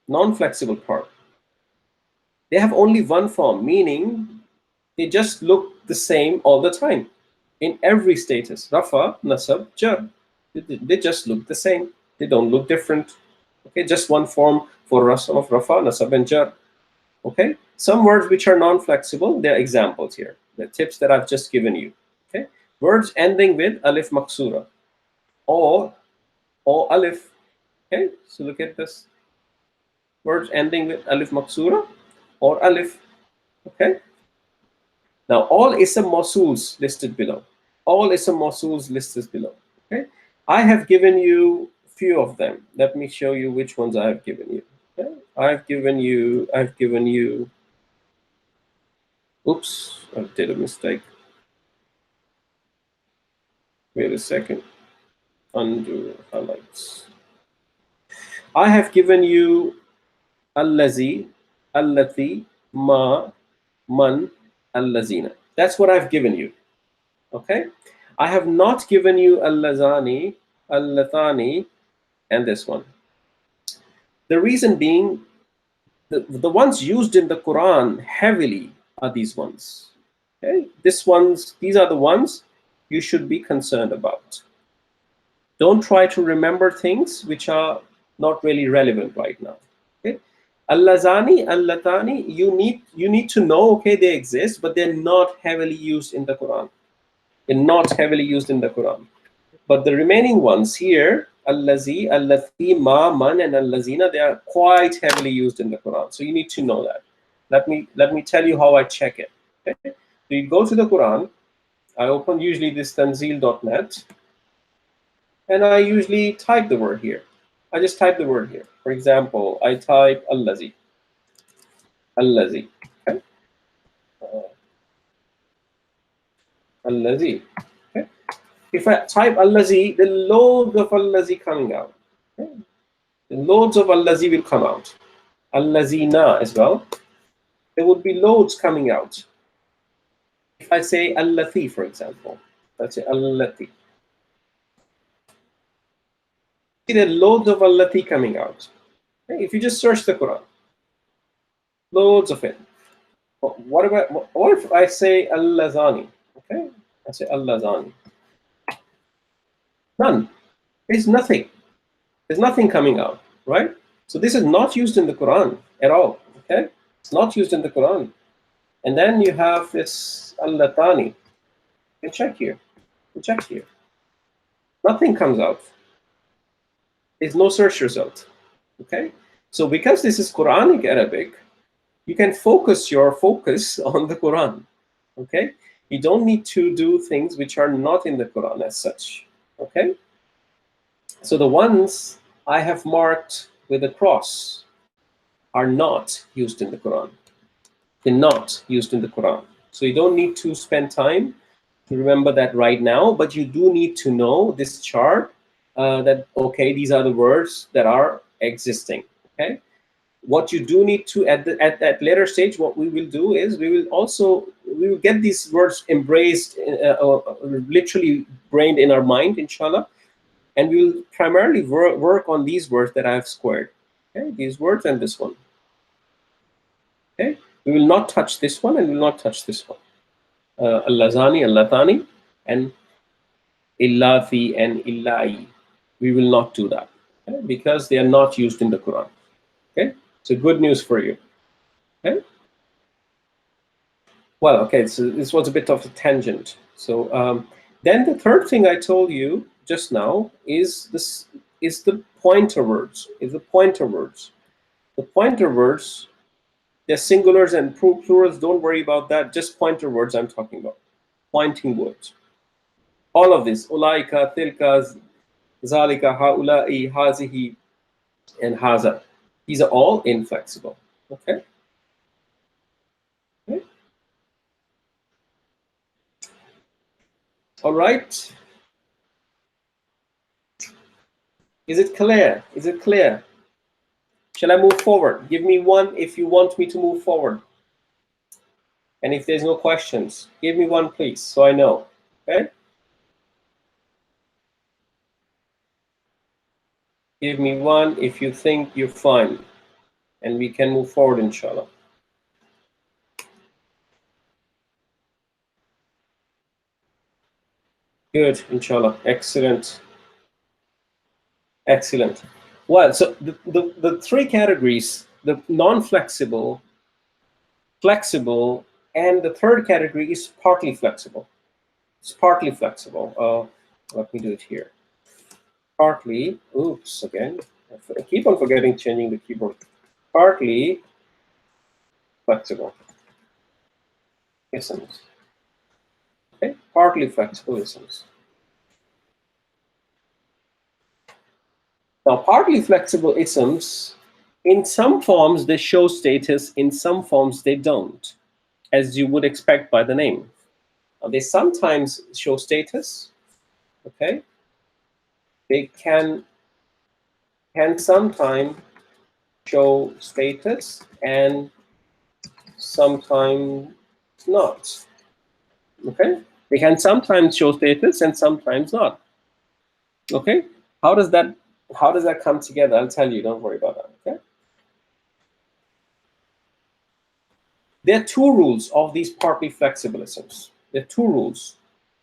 Non-flexible part. They have only one form, meaning they just look the same all the time in every status. Rafa, Nasab, Jar. They just look the same. They don't look different. Okay, just one form for Rafa, Nasab, and Jar. Okay, some words which are non-flexible, they're examples here, the tips that I've just given you. Okay, words ending with alif maksura or alif. Okay, so look at this. Words ending with alif maksura or alif. Okay. Now all ism mawsuls listed below. All ism mawsuls listed below. Okay. I have given you few of them. Let me show you which ones I have given you. Okay. I've given you. Oops, I did a mistake. Wait a second. Undo highlights. I have given you allazi, allati, ma, man, allazina. That's what I've given you. Okay. I have not given you allazani, allatani, and this one. The reason being, the ones used in the Quran heavily are these ones. Okay. These are the ones you should be concerned about. Don't try to remember things which are not really relevant right now. Okay. Allazani, allatani, you need to know, okay, they exist, but they're not heavily used in the Quran. They're not heavily used in the Quran. But the remaining ones here, allazi, allati, ma, man, and allazina, they are quite heavily used in the Quran. So you need to know that. Let me tell you how I check it. Okay? So you go to the Quran. I open usually this tanzil.net, and I usually type the word here. I just type the word here. For example, I type allazi. Allazi. Okay? Allazi. Okay? If I type allazi, the loads of allazi coming out. Okay? The loads of allazi will come out. Allazina as well. There would be loads coming out. If I say allati, for example, let's say allati. See, there are loads of allati coming out. Okay? If you just search the Quran, loads of it. What if I say allazani? Okay, I say allazani. None. There's nothing. There's nothing coming out, right? So this is not used in the Quran at all. Okay, it's not used in the Quran. And then you have this allatani. You can check here. You check here. Nothing comes out. There's no search result. Okay, so because this is Quranic Arabic, you can focus your focus on the Quran. Okay, you don't need to do things which are not in the Quran as such. Okay, so the ones I have marked with a cross are not used in the Quran. They're not used in the Quran. So you don't need to spend time to remember that right now, but you do need to know this chart that, okay, these are the words that are existing. Okay. What you do need to, at that later stage, what we will do is we will get these words embraced, literally brained in our mind, inshallah, and we will primarily work on these words that I have squared. Okay, these words and this one. Okay, we will not touch this one and we will not touch this one. Allazani, allatani, and illafi and illai. We will not do that, okay, because they are not used in the Quran. Okay, so good news for you. Okay. Well, okay, so this was a bit of a tangent. So then the third thing I told you just now is the pointer words. The pointer words, they're singulars and plurals. Don't worry about that. Just pointer words I'm talking about. Pointing words. All of this, ulaika, tilka, zalika, haula'i, hazihi, and haza. These are all inflexible. Okay. Okay. All right. Is it clear? Is it clear? Shall I move forward? Give me one if you want me to move forward. And if there's no questions, give me one, please, so I know. Okay? Give me one if you think you're fine. And we can move forward, inshallah. Good, inshallah. Excellent. Excellent. Well, so the three categories, the non-flexible, flexible, and the third category is partly flexible. It's partly flexible. Let me do it here. Partly, oops, again. I keep on forgetting changing the keyboard. Partly flexible isms. Okay, partly flexible isms. Now, partly flexible isms, in some forms they show status, in some forms they don't, as you would expect by the name. Now, they sometimes show status, okay? They can sometimes show status and sometimes not, okay? They can sometimes show status and sometimes not, okay? How does that come together? I'll tell you, don't worry about that, okay? There are two rules of these partly flexible isms. There are two rules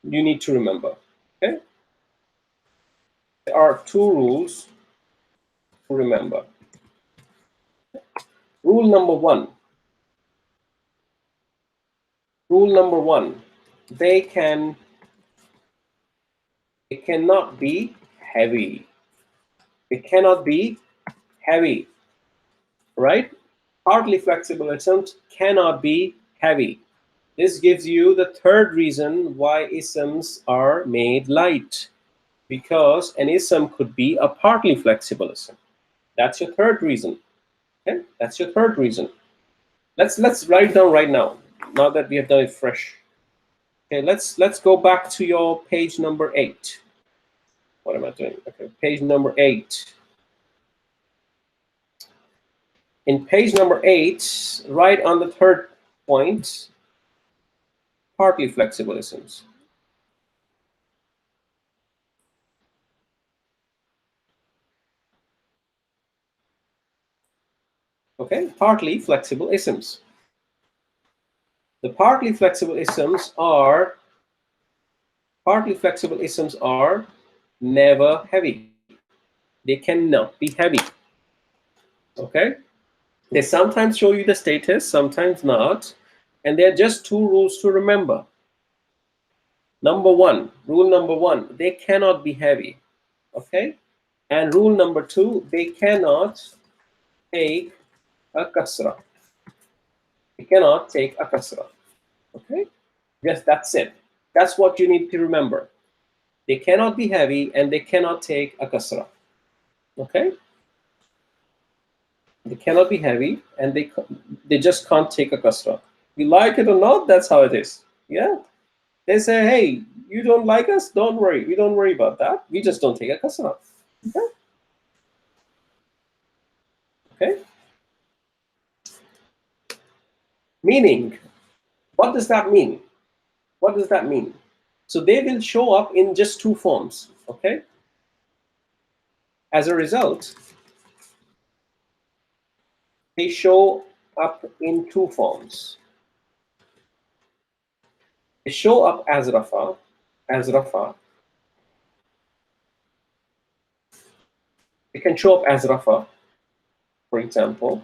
you need to remember. Okay? There are two rules to remember. Rule number one. Rule number one. They cannot be heavy. They cannot be heavy. Right? Partly flexible isms cannot be heavy. This gives you the third reason why isms are made light, because an ism could be a partly flexible ism. That's your third reason. Okay, that's your third reason. Let's write down right now. Now that we have done it fresh. Okay, let's go back to your page number 8. What am I doing? Okay, page number 8. In page number 8, right on the third point, partly flexible isms. Okay, partly flexible isms. The partly flexible isms are never heavy. They cannot be heavy. Okay, they sometimes show you the status, sometimes not, and there are just two rules to remember. Rule number one, they cannot be heavy. Okay, and rule number two, they cannot take a kasra. They cannot take a kasra. Okay, yes, that's it. That's what you need to remember. They cannot be heavy and they cannot take a kasra. Okay, they cannot be heavy and they just can't take a kasra. You like it or not, that's how it is. Yeah, they say, hey, you don't like us, don't worry, we don't worry about that, we just don't take a kasra. Okay, okay. Meaning, what does that mean? What does that mean? So they will show up in just two forms. Okay, as a result, they show up in two forms. They show up as rafa. They can show up as rafa, for example.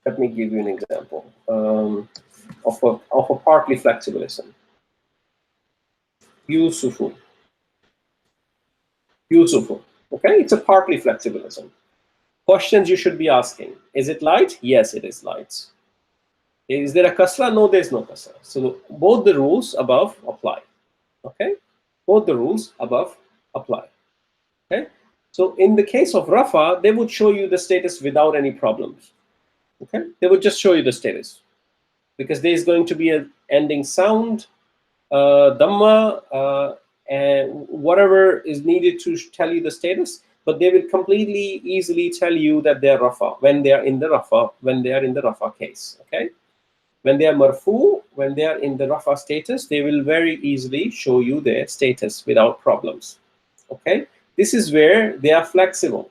Let me give you an example of a partly flexible ism. Yusufu. Okay, it's a partly flexible ism. Questions you should be asking: is it light? Yes, it is light. Is there a kasra? No, there's no kasra. So both the rules above apply. Okay, both the rules above apply. Okay, so in the case of rafa, they would show you the status without any problems. Okay, they would just show you the status because there is going to be an ending sound, dhamma, and whatever is needed to tell you the status, but they will completely easily tell you that they're rafa when they are in the rafa case. Okay, when they are marfu, when they are in the rafa status, they will very easily show you their status without problems. Okay, this is where they are flexible.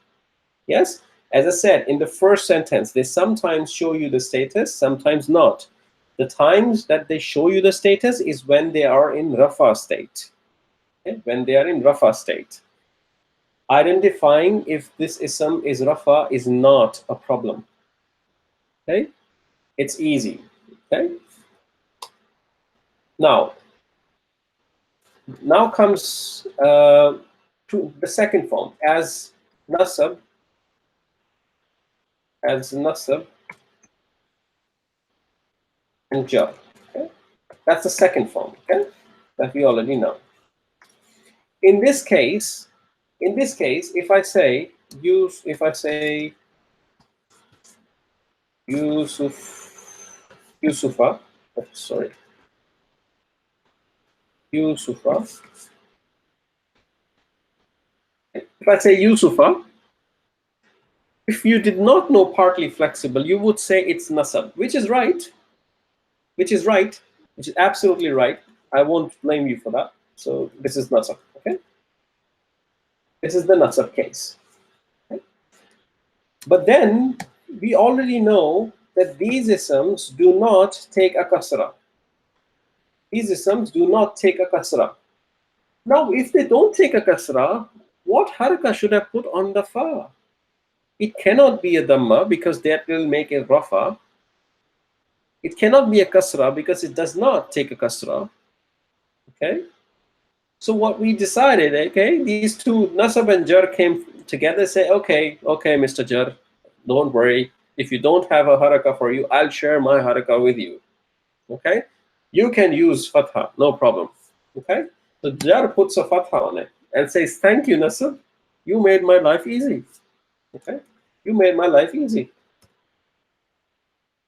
Yes, as I said in the first sentence, they sometimes show you the status, sometimes not. The times that they show you the status is when they are in rafa state. Okay? When they are in rafa state. Identifying if this ism is rafa is not a problem. Okay, it's easy. Okay, now comes to the second form as nasab, and jar. Okay, that's the second form. Okay, that we already know. In this case, if I say Yusufa, sorry, Yusufa. If I say Yusufa, if you did not know partly flexible, you would say it's nasab, which is right, which is absolutely right. I won't blame you for that. So this is nasab. Okay, this is the nasab case. Okay? But then we already know that these isms do not take a kasra. These isms do not take a kasra. Now, if they don't take a kasra, what haraka should I put on the fa? It cannot be a dhamma because that will make a rafa. It cannot be a kasra because it does not take a kasra. Okay. So what we decided, okay, these two nasab and jar came together. Say, okay, Mr. Jar, don't worry. If you don't have a haraka for you, I'll share my haraka with you. Okay, you can use fatha, no problem. Okay, so jar puts a fatha on it and says, thank you, nasab. You made my life easy. Okay, you made my life easy.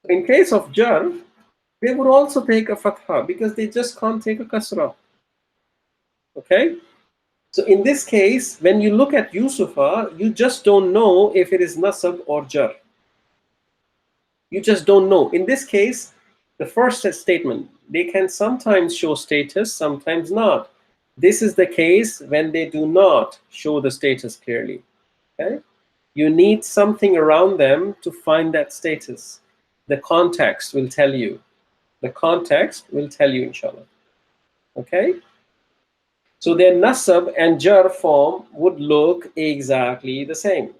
In case of jar, they would also take a fatha because they just can't take a kasra. Okay, so in this case, when you look at Yusufa, you just don't know if it is nasab or jar. You just don't know. In this case, the first statement, they can sometimes show status, sometimes not. This is the case when they do not show the status clearly. Okay, you need something around them to find that status. The context will tell you. The context will tell you, inshallah. Okay, so their nasab and jar form would look exactly the same.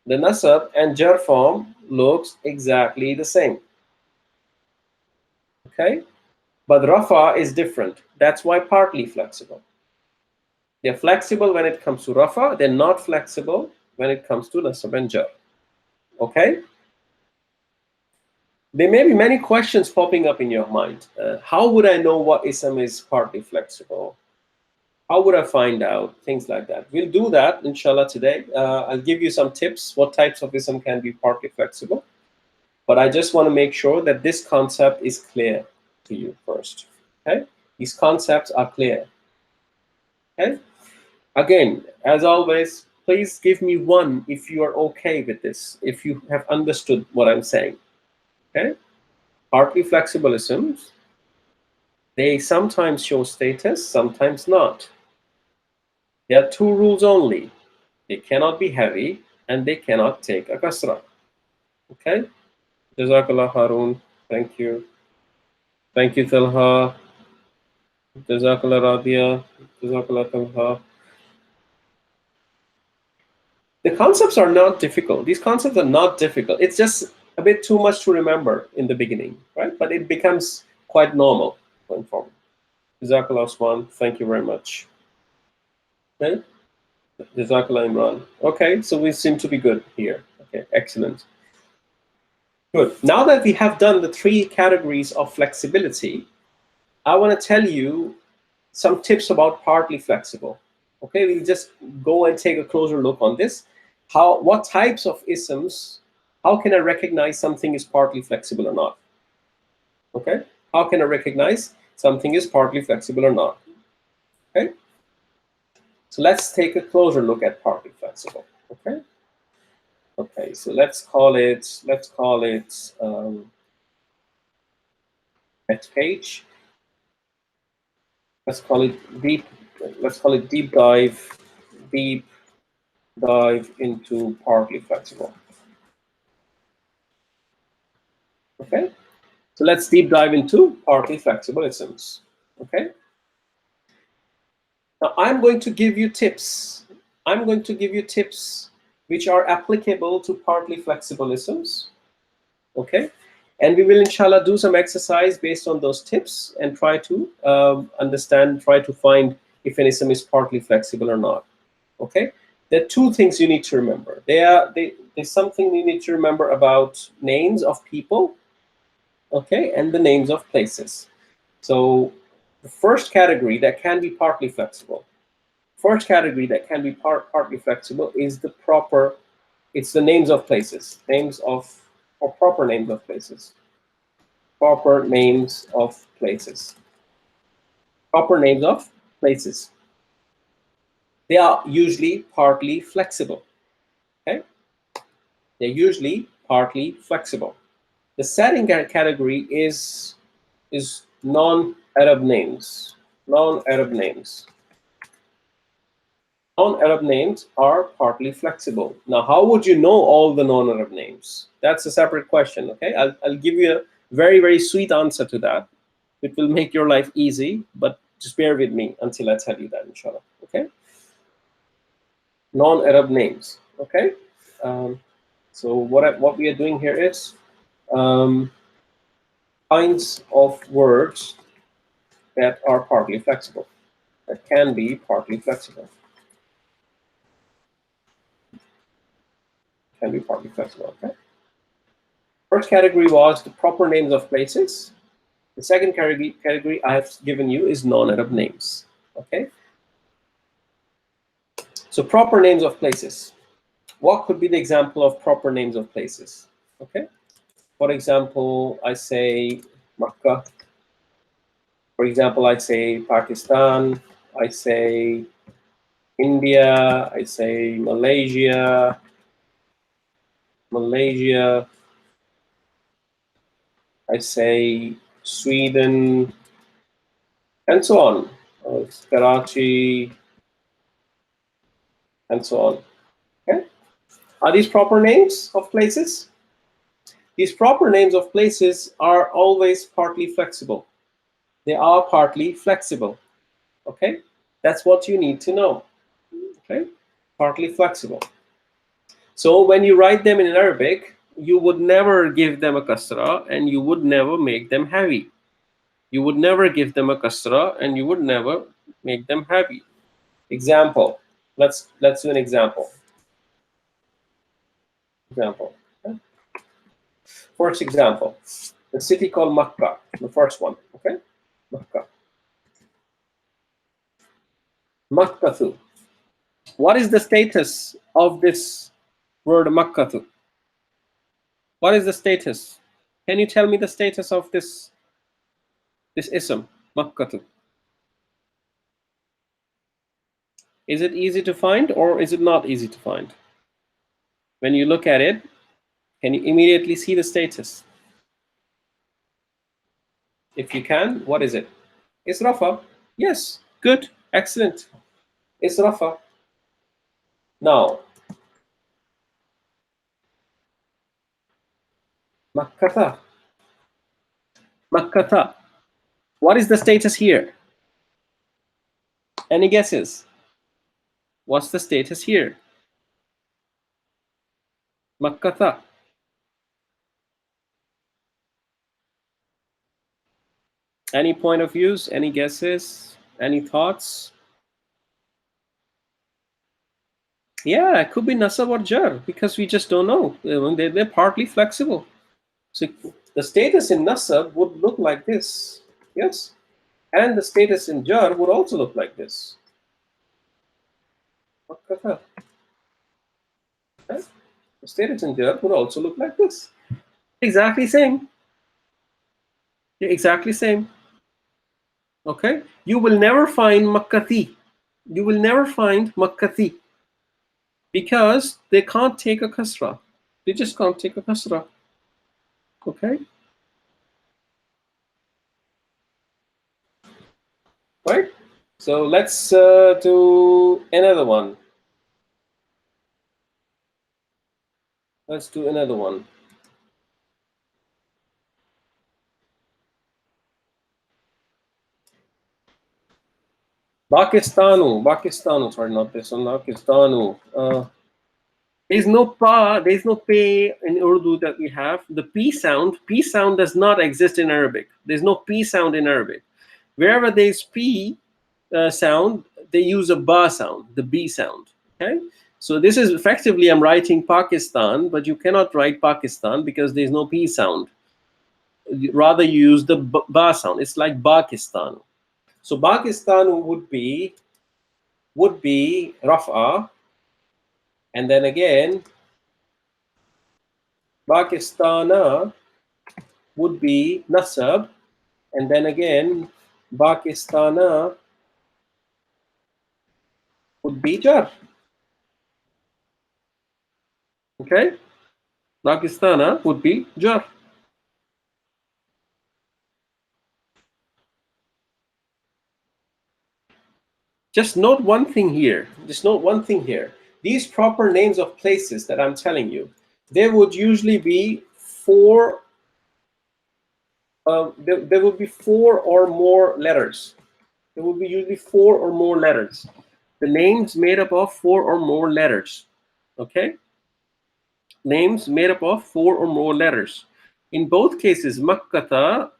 The nasab and jar form looks exactly the same. Okay, but rafa is different. That's why partly flexible. They're flexible when it comes to rafa. They're not flexible when it comes to nasab and jar. Okay. There may be many questions popping up in your mind. How would I know what ism is partly flexible? How would I find out? Things like that. We'll do that, inshallah, today. I'll give you some tips, what types of ism can be partly flexible. But I just want to make sure that this concept is clear to you first. Okay? These concepts are clear. Okay? Again, as always, please give me one if you are okay with this, if you have understood what I'm saying. Okay? Partly flexible isms, they sometimes show status, sometimes not. There are two rules only. They cannot be heavy and they cannot take a kasra. Okay? Jazakallah Harun. Thank you. Thank you, Talha. Jazakallah Radia. Jazakallah Talha. The concepts are not difficult. These concepts are not difficult. It's just a bit too much to remember in the beginning, right? But it becomes quite normal going forward. Jazakallah Osman. Thank you very much. Okay? Jazakallah Imran. Okay, so we seem to be good here. Okay, excellent. Good. Now that we have done the three categories of flexibility, I want to tell you some tips about partly flexible. Okay, we'll just go and take a closer look on this. What types of isms, how can I recognize something is partly flexible or not? Okay, how can I recognize something is partly flexible or not? Okay, so let's take a closer look at partly flexible. Okay. Okay, so let's call it next page. Let's call it deep dive into partly flexible. Okay, so let's deep dive into partly flexible isms. Okay, now I'm going to give you tips I'm going to give you tips which are applicable to partly flexible isms. Okay, and we will inshallah do some exercise based on those tips and try to try to find if an ism is partly flexible or not. Okay, there are two things you need to remember. There's something you need to remember about names of people, okay, and the names of places. So the first category that can be partly flexible, partly flexible is the proper, it's the names of places, or proper names of places. Proper names of places. Proper names of places. They are usually partly flexible. Okay? They're usually partly flexible. The second category is non-Arab names. Non-Arab names. Non-Arab names are partly flexible. Now, how would you know all the non-Arab names? That's a separate question. Okay, I'll give you a very, very sweet answer to that. It will make your life easy, but just bear with me until I tell you that, inshallah. Okay. Non-Arab names. Okay. So what we are doing here is kinds of words that are partly flexible, that can be partly flexible. Can be partly flexible. Okay. First category was the proper names of places. The second category I have given you is non-Arab names. Okay. So proper names of places. What could be the example of proper names of places? Okay. For example, I say Makkah. For example, I say Pakistan. I say India. I say Malaysia. I say Sweden, and so on. Karachi, and so on. Okay. Are these proper names of places? These proper names of places are always partly flexible. They are partly flexible. Okay, that's what you need to know. Okay, partly flexible. So when you write them in Arabic, you would never give them a kasra and you would never make them heavy. You would never give them a kasra and you would never make them heavy. Example. Let's do an example. Okay? First example, the city called Makkah, the first one. Okay, Makkah. Makkah. What is the status of this word Makkah? What is the status? Can you tell me the status of this ism, Makkah? Is it easy to find or is it not easy to find? When you look at it, can you immediately see the status? If you can, what is it? It's Rafa. Yes, good, excellent. It's Rafa. Now, Makkah. Makkah. What is the status here? Any guesses? What's the status here? Makkah. Any point of views? Any guesses? Any thoughts? Yeah, it could be nasab or jar because we just don't know. They're partly flexible. So the status in nasab would look like this. Yes. And the status in jar would also look like this. Okay. The status in jar would also look like this. Exactly same. Exactly same. Okay. You will never find makkati. You will never find makkati because they can't take a kasra. They just can't take a kasra. Okay. Right. So let's do another one. Let's do another one. Pakistanu, sorry, not this one, Pakistanu. There's no pa, there's no pe in Urdu that we have. The P sound does not exist in Arabic. There's no P sound in Arabic. Wherever there's P sound, they use a ba sound, the B sound. Okay, so this is effectively I'm writing Pakistan, but you cannot write Pakistan because there's no P sound. Rather, you use the ba sound. It's like Pakistan. So Pakistan would be Raf'a, and then again Pakistana would be Nasab, and then again Pakistana would be Jar. Okay, Pakistana would be Jar. Just note one thing here. Just note one thing here. These proper names of places that I'm telling you, there would usually be four. There would be four or more letters. There would be usually four or more letters. The names made up of four or more letters. Okay. Names made up of four or more letters. In both cases, Makkatu,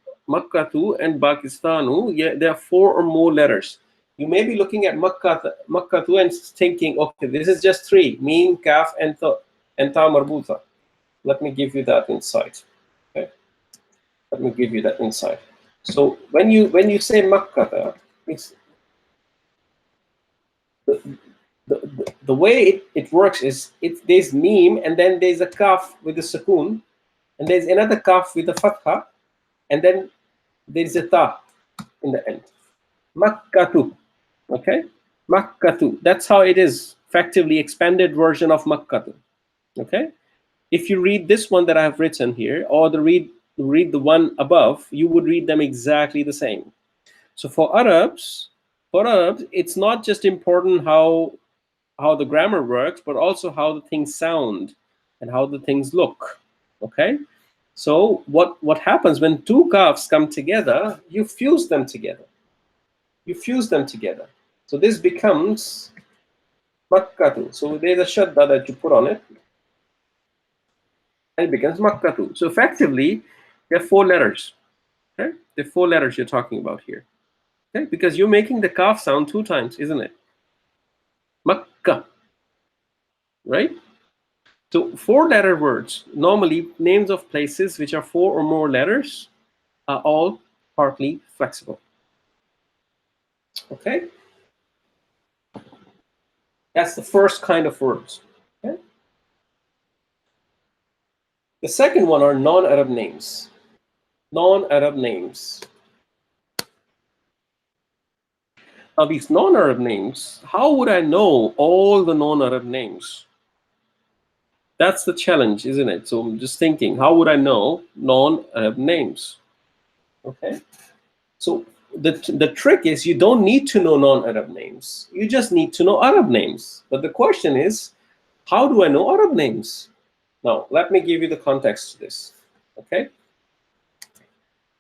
and Pakistanu, yeah, there are four or more letters. You may be looking at Makkatu and thinking, okay, this is just three: Mim, Kaf, and Ta marbuta. Let me give you that insight. Okay, let me give you that insight. So when you say Makkata, it's the way it works is there's Mim, and then there's a Kaf with a Sukoon, and there's another Kaf with a Fatha, and then there's a Ta in the end. Makkatu. Okay, Makkatu. That's how it is. Effectively expanded version of Makkatu. Okay, if you read this one that I have written here, or read the one above, you would read them exactly the same. So for Arabs, it's not just important how the grammar works, but also how the things sound and how the things look. Okay, so what happens when two kafs come together? You fuse them together. You fuse them together. So this becomes Makkatu. So there's a shadda that you put on it, and it becomes Makkatu. So effectively, there are four letters. Okay, the four letters you're talking about here. Okay, because you're making the kaf sound two times, isn't it? Makkah, right? So four-letter words, normally names of places which are four or more letters, are all partly flexible. Okay, that's the first kind of words. Okay? The second one are non-Arab names. Non-Arab names. Now these non-Arab names, how would I know all the non-Arab names? That's the challenge, isn't it? So I'm just thinking, how would I know non-Arab names? Okay, so the trick is you don't need to know non-Arab names. You just need to know Arab names. But the question is, how do I know Arab names? Now, let me give you the context to this. Okay,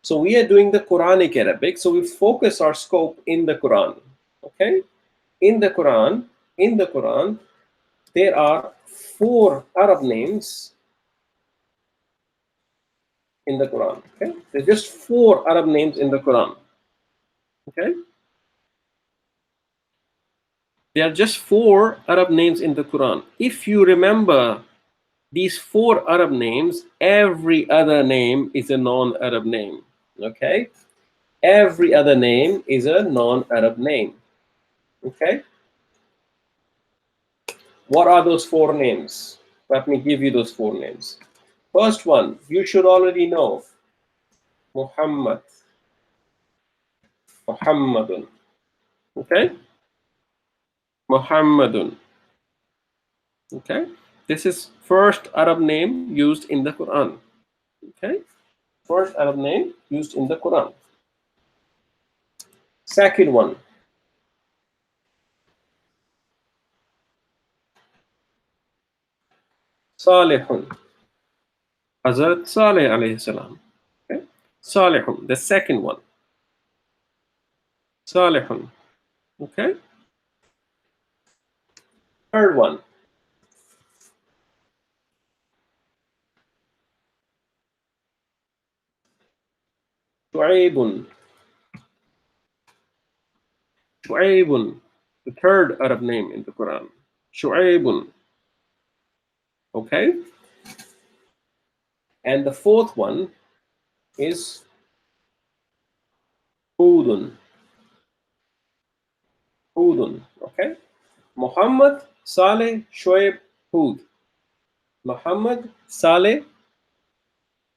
so we are doing the Quranic Arabic, so we focus our scope in the Quran. Okay, in the Quran, there are four Arab names in the Quran. Okay, there's just four Arab names in the Quran. Okay, there are just four Arab names in the Quran. If you remember these four Arab names, every other name is a non-Arab name. Okay, every other name is a non-Arab name. Okay, what are those four names? Let me give you those four names. First one, you should already know. Muhammad. Muhammadun. Okay, Muhammadun. Okay, this is first Arab name used in the Quran. Okay, first Arab name used in the Quran. Second one, Salihun. Hazrat Saleh alayhi salam. Okay, Salihun, the second one. Salihun. Okay. Third one. Shu'aybun. Shu'aybun. The third Arab name in the Quran. Shu'aybun. Okay. And the fourth one is Hudun. Hudun. Okay. Muhammad, Saleh, Shoaib, Hud. Muhammad, Saleh,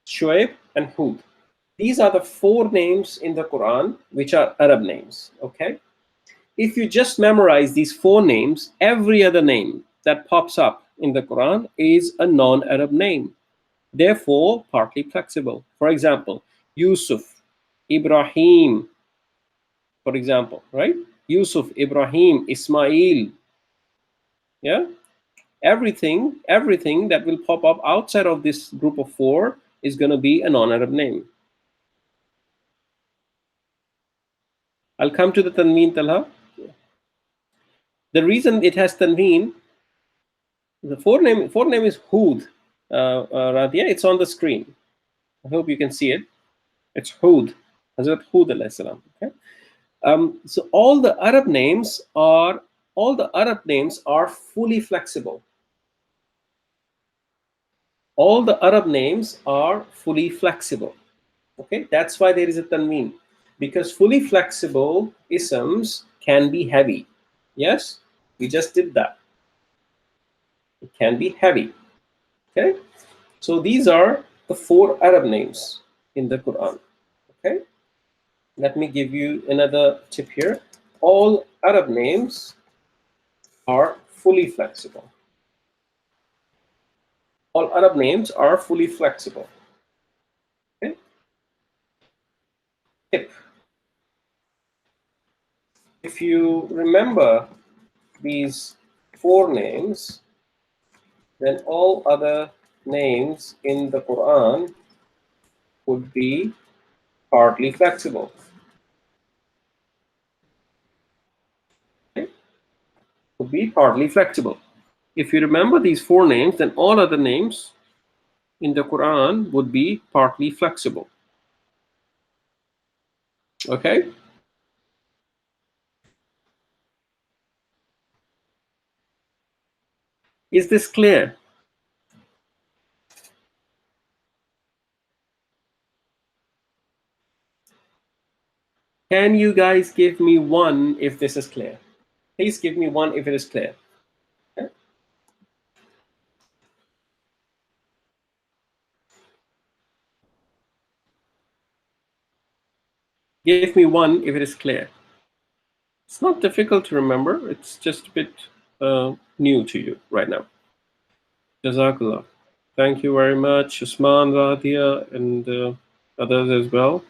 Shoaib, and Hud. These are the four names in the Quran which are Arab names. Okay. If you just memorize these four names, every other name that pops up in the Quran is a non-Arab name. Therefore, partly flexible. For example, Yusuf, Ibrahim, for example, right? Yusuf, Ibrahim, Ismail. Yeah. Everything that will pop up outside of this group of four is going to be a non-Arab name. I'll come to the tanween, Talha. The reason it has tanween, the four name is Hud. Radia, it's on the screen. I hope you can see it. It's Hud, Hazrat Hud alayhi salam. Okay. So all the Arab names are fully flexible. All the Arab names are fully flexible. Okay, that's why there is a tanween, because fully flexible isms can be heavy. Yes, we just did that. It can be heavy. Okay, so these are the four Arab names in the Quran. Okay, let me give you another tip here. All Arab names are fully flexible. All Arab names are fully flexible. Okay. Tip. If you remember these four names, then all other names in the Quran would be partly flexible. Okay? Would be partly flexible. If you remember these four names, then all other names in the Quran would be partly flexible. Okay? Is this clear? Can you guys give me one if this is clear? Please give me one if it is clear. Okay? Give me one if it is clear. It's not difficult to remember. It's just a bit new to you right now. Jazakallah. Thank you very much, Usman, Radia, and others as well.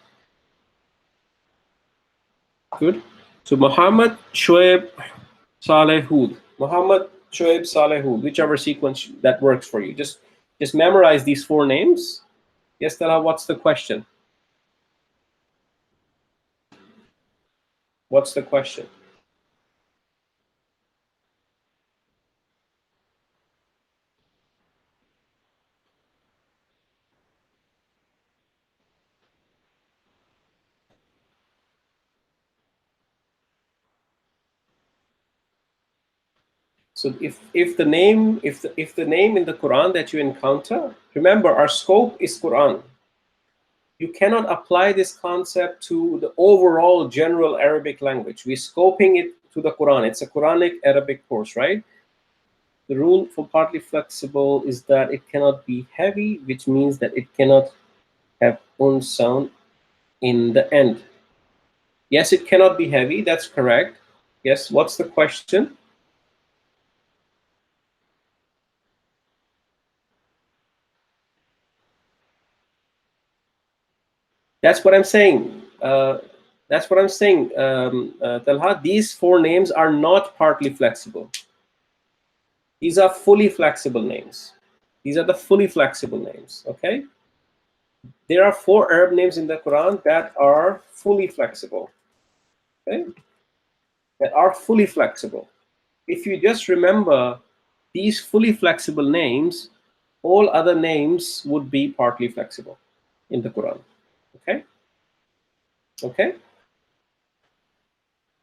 Good. So Muhammad, Shoaib, Saleh, Hud. Muhammad, Shoaib, Saleh, Hud. Whichever sequence that works for you. Just memorize these four names. Yes, Tala, what's the question? What's the question? So if the name in the Quran that you encounter, remember our scope is Quran. You cannot apply this concept to the overall general Arabic language. We're scoping it to the Quran. It's a Quranic Arabic course, right? The rule for partly flexible is that it cannot be heavy, which means that it cannot have un sound in the end. Yes, it cannot be heavy. That's correct. Yes, what's the question? That's what I'm saying. That's what I'm saying, Talha. These four names are not partly flexible. These are fully flexible names. These are the fully flexible names, okay? There are four Arab names in the Quran that are fully flexible, okay? that are fully flexible. If you just remember these fully flexible names, all other names would be partly flexible in the Quran. Okay? Okay?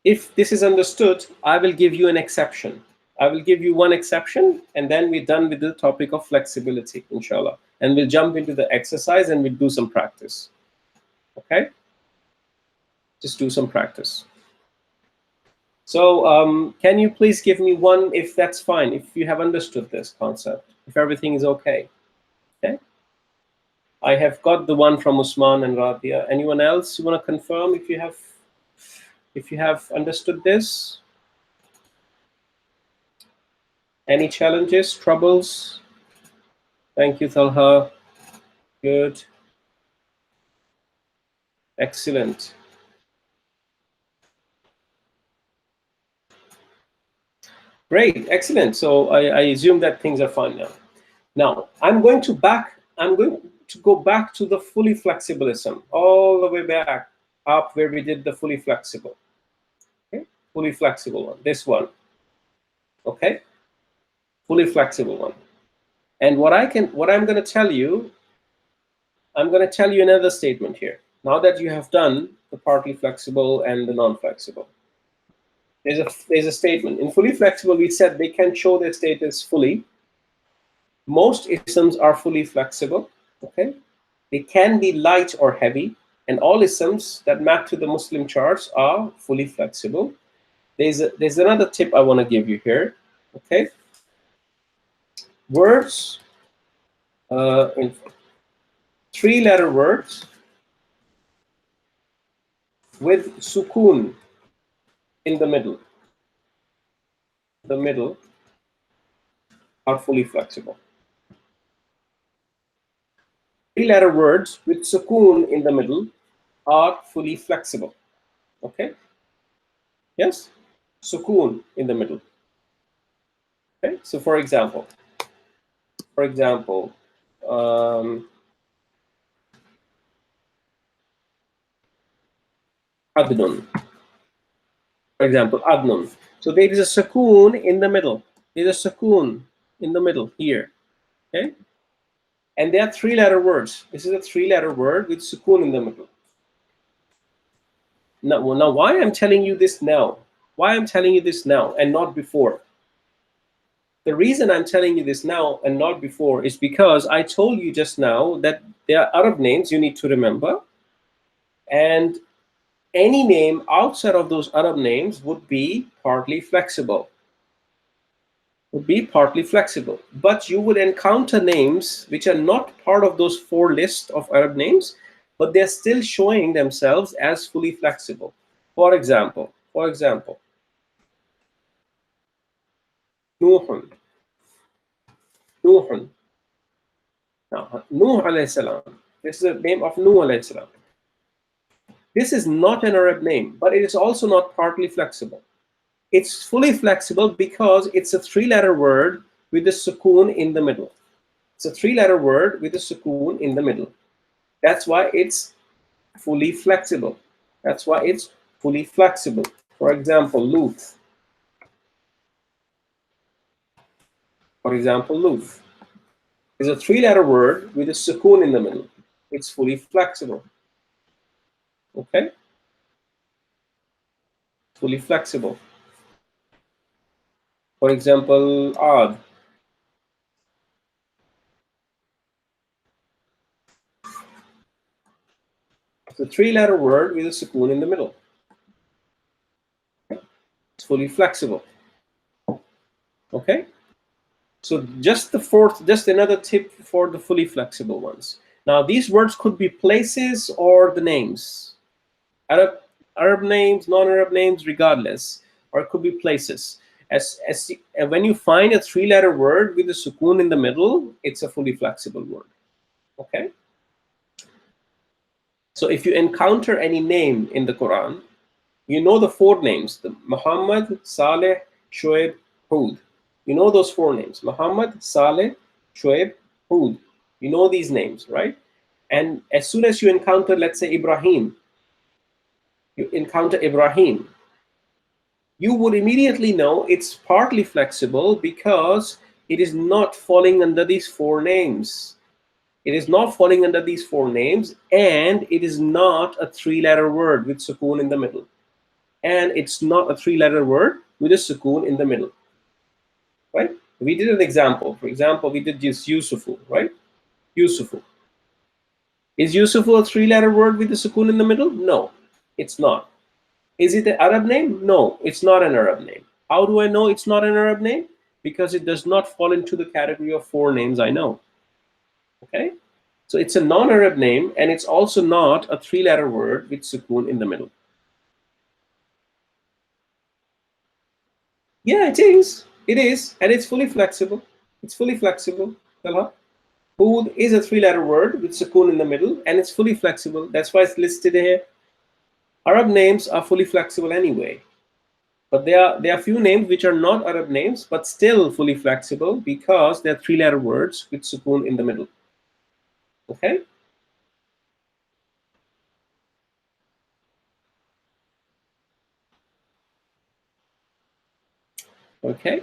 If this is understood, I will give you an exception. I will give you one exception, and then we're done with the topic of flexibility, inshallah. And we'll jump into the exercise and we'll do some practice. Okay? Just do some practice. So can you please give me one, if that's fine, if you have understood this concept, if everything is okay. Okay? I have got the one from Usman and Radia. Anyone else you want to confirm if you have understood this? Any challenges, troubles? Thank you, Talha. Good. Excellent. Great. Excellent. So I assume that things are fine now. Now I'm going to go back to the fully flexible ISM, all the way back up where we did the fully flexible. Okay? Fully flexible one. This one. Okay? Fully flexible one. And what I'm going to tell you, I'm going to tell you another statement here. Now that you have done the partly flexible and the non-flexible, there's a statement. In fully flexible, we said they can show their status fully. Most isms are fully flexible. Okay, they can be light or heavy, and all isms that map to the Muslim charts are fully flexible. There's another tip I want to give you here. Okay, words in 3-letter words with sukoon in the middle. The middle are fully flexible. 3-letter words with sukoon in the middle are fully flexible. Okay? Yes? Sukoon in the middle. Okay? So for example, adnun. For example, adnun. So there is a sukoon in the middle. There's a sukoon in the middle here. Okay? And they are 3-letter words. This is a 3-letter word with sukoon in the middle. Now, why I'm telling you this now? Why I'm telling you this now and not before? The reason I'm telling you this now and not before is because I told you just now that there are Arab names you need to remember, and any name outside of those Arab names would be partly flexible. But you would encounter names which are not part of those 4 lists of Arab names, but they're still showing themselves as fully flexible. For example, Nuhun. Now, Nuh alayhi salam. This is the name of Nuh alayhi salam. This is not an Arab name, but it is also not partly flexible. It's fully flexible because it's a 3-letter word with a sukoon in the middle. It's a 3-letter word with a sukoon in the middle. That's why it's fully flexible. For example, Luth. Is a 3-letter word with a sukoon in the middle. It's fully flexible. Okay? Fully flexible. For example, Ad. It's a 3-letter word with a sukoon in the middle. It's fully flexible. Okay? So just another tip for the fully flexible ones. Now these words could be places or the names. Arab names, non-Arab names, regardless, or it could be places. When you find a 3-letter word with a sukoon in the middle, it's a fully flexible word. Okay? So if you encounter any name in the Quran, you know the 4 names: the Muhammad, Saleh, Shoaib, Hud. You know those 4 names: Muhammad, Saleh, Shoaib, Hud. You know these names, right? And as soon as you encounter, let's say, Ibrahim, you you would immediately know it's partly flexible because it is not falling under these four names. It is not falling under these four names, and it is not a three-letter word with sukoon in the middle. And it's not a three-letter word with a sukoon in the middle. Right? We did an example. For example, we did this Yusufu, right? Yusufu. Is Yusufu a three-letter word with a sukoon in the middle? No, it's not. Is it an Arab name? No, it's not an Arab name. How do I know it's not an Arab name? Because it does not fall into the category of four names I know. Okay? So it's a non-Arab name, and it's also not a three-letter word with sukoon in the middle. Yeah, it is. It is, and it's fully flexible. It's fully flexible. Hud is a three-letter word with sukoon in the middle, and it's fully flexible. That's why it's listed here. Arab names are fully flexible anyway. But there are few names which are not Arab names, but still fully flexible because they're three-letter words with sukoon in the middle. Okay? Okay.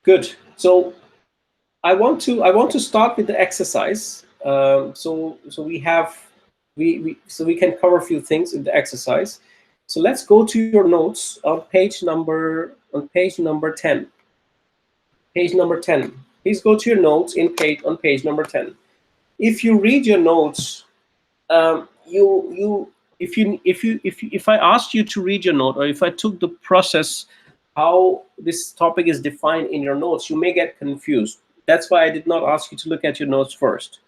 Good. So I want to start with the exercise. So we can cover a few things in the exercise. So let's go to your notes on page number 10. Page number 10. Please go to your notes on page number 10. If you read your notes, if I asked you to read your note, or if I took the process how this topic is defined in your notes, you may get confused. That's why I did not ask you to look at your notes first.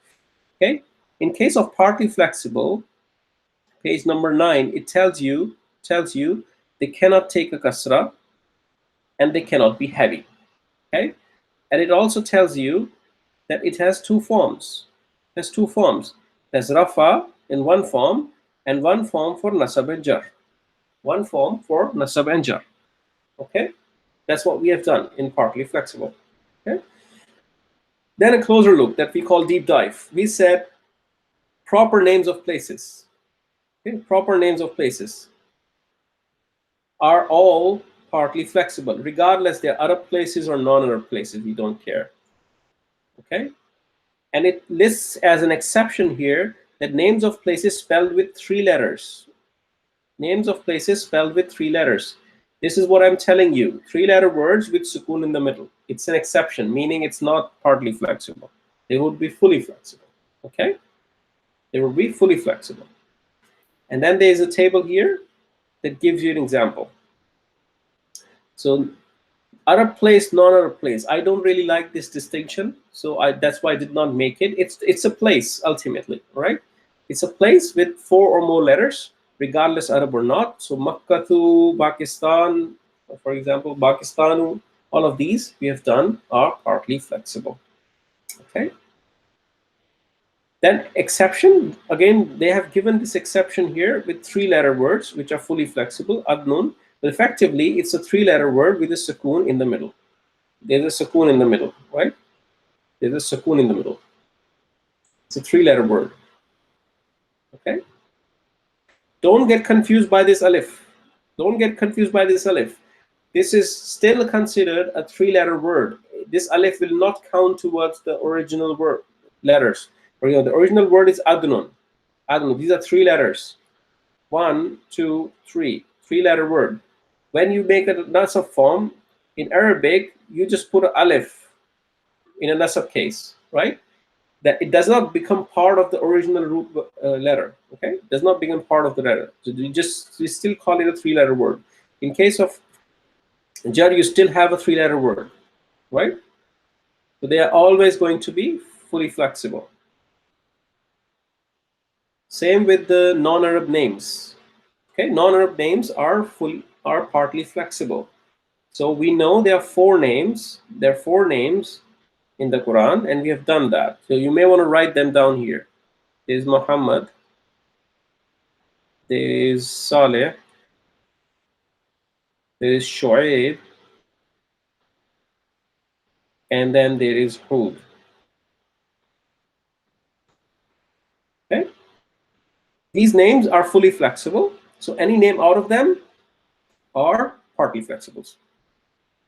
Okay? In case of partly flexible, page number 9, it tells you they cannot take a kasra and they cannot be heavy. Okay? And it also tells you that it has two forms. There's two forms. There's rafa in one form and one form for nasab and jar. One form for nasab and jar. Okay? That's what we have done in partly flexible. Okay? Then a closer look that we call deep dive. We said proper names of places. Okay? Proper names of places are all partly flexible, regardless they're Arab places or non-Arab places. We don't care. Okay? And it lists as an exception here that names of places spelled with three letters. Names of places spelled with three letters. This is what I'm telling you. Three-letter words with sukoon in the middle. It's an exception, meaning it's not partly flexible. They would be fully flexible. Okay? They will be fully flexible. And then there's a table here that gives you an example. So Arab place, non-Arab place. I don't really like this distinction, so that's why I did not make it. It's a place ultimately, right? It's a place with four or more letters, regardless Arab or not. So Makkah, Pakistan, for example, Pakistanu, all of these we have done are partly flexible. Okay. Then exception, again, they have given this exception here with three-letter words, which are fully flexible, adnun. But effectively, it's a three-letter word with a sukoon in the middle. There's a sukoon in the middle, right? There's a sukoon in the middle. It's a three-letter word. Okay? Don't get confused by this alif. Don't get confused by this alif. This is still considered a three-letter word. This alif will not count towards the original word letters. For example, the original word is adnun. Adnun. These are three letters. 1, 2, 3. Three-letter word. When you make a nasab form in Arabic, you just put an alif in a nasab case, right? That it does not become part of the original root letter. Okay, it does not become part of the letter. So we still call it a three-letter word. In case of jar, you still have a three-letter word, right? So they are always going to be fully flexible. Same with the non-Arab names. Okay, non-Arab names are partly flexible. So we know there are four names. There are four names in the Quran, and we have done that. So you may want to write them down here. There's Muhammad. There is Saleh. There is Shu'aib. And then there is Hud. Okay? These names are fully flexible. So any name out of them are partly flexibles.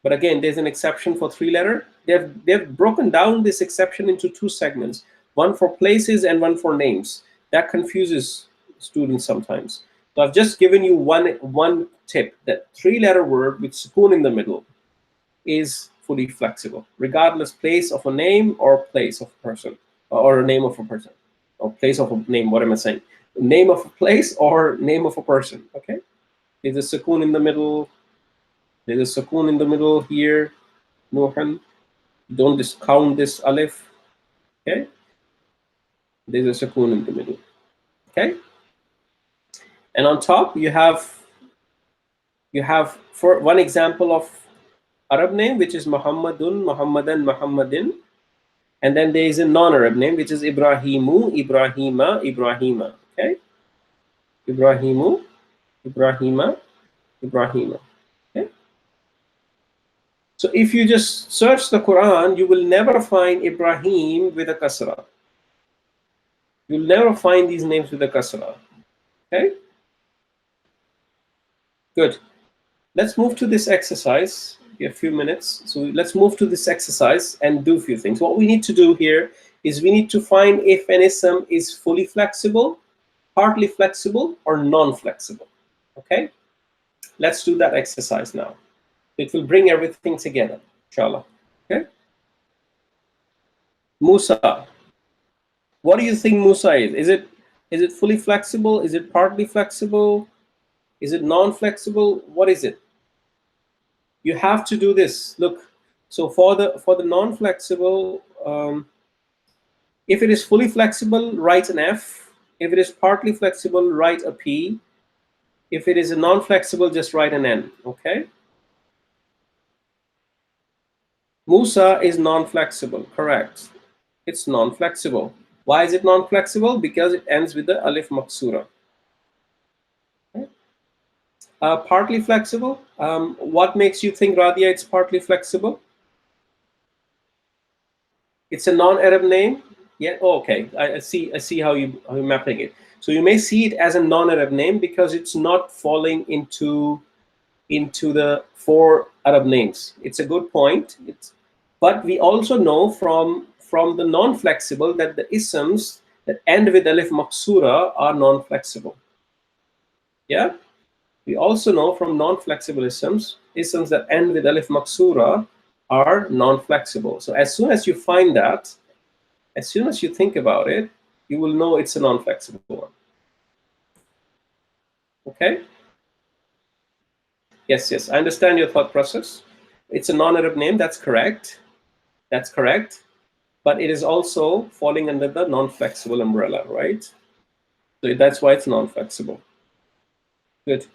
But again, there's an exception for 3-letter. They've broken down this exception into 2 segments, one for places and one for names. That confuses students sometimes. So I've just given you one tip, that 3-letter word with sukoon in the middle is fully flexible, regardless place of a name or place of a person, or a name of a person, or place of a name. What am I saying? Name of a place or name of a person. Okay, there's a sukoon in the middle. There's a sukoon in the middle here. Nuhan. Don't discount this alif. Okay, there's a sukoon in the middle. Okay, and on top you have for one example of Arab name, which is Muhammadun, Muhammadan, Muhammadin. And then there is a non-Arab name, which is Ibrahimu, Ibrahima, Ibrahima. Okay? Ibrahimu, Ibrahima, Ibrahima. Okay? So if you just search the Quran, you will never find Ibrahim with a kasra. You'll never find these names with a kasra. Okay? Good. Let's move to this exercise. We have a few minutes. So let's move to this exercise and do a few things. What we need to do here is we need to find if an ism is fully flexible, partly flexible, or non-flexible. Okay? Let's do that exercise now. It will bring everything together, inshallah. Okay? Musa. What do you think Musa is? Is it fully flexible? Is it partly flexible? Is it non-flexible? What is it? You have to do this. Look, so for the non-flexible, if it is fully flexible, write an F. If it is partly flexible, write a P. If it is a non-flexible, just write an N. Okay. Musa is non-flexible. Correct. It's non-flexible. Why is it non-flexible? Because it ends with the alif maksura. Okay. Partly flexible. What makes you think, Radia, it's partly flexible? It's a non-Arab name. Yeah. Oh, okay. I see how you're mapping it. So you may see it as a non-Arab name because it's not falling into the 4 Arab names. It's a good point. But we also know from the non-flexible that the isms that end with alif maksura are non-flexible. Yeah. We also know from non-flexible isms that end with alif maksura are non-flexible. So as soon as you find that, as soon as you think about it, you will know it's a non-flexible one. Okay? Yes, I understand your thought process. It's a non-Arab name, that's correct. That's correct. But it is also falling under the non-flexible umbrella, right? So that's why it's non-flexible. Good.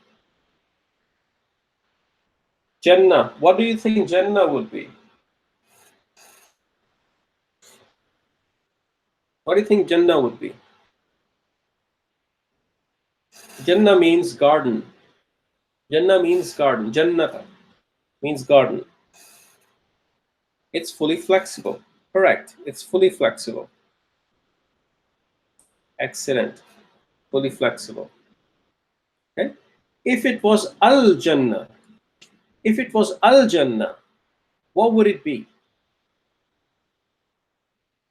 Jannah, what do you think Jannah would be? What do you think Jannah would be? Jannah means garden. Jannah means garden. Jannata means garden. It's fully flexible. Correct. It's fully flexible. Excellent. Fully flexible. Okay. If it was Al-Jannah, what would it be?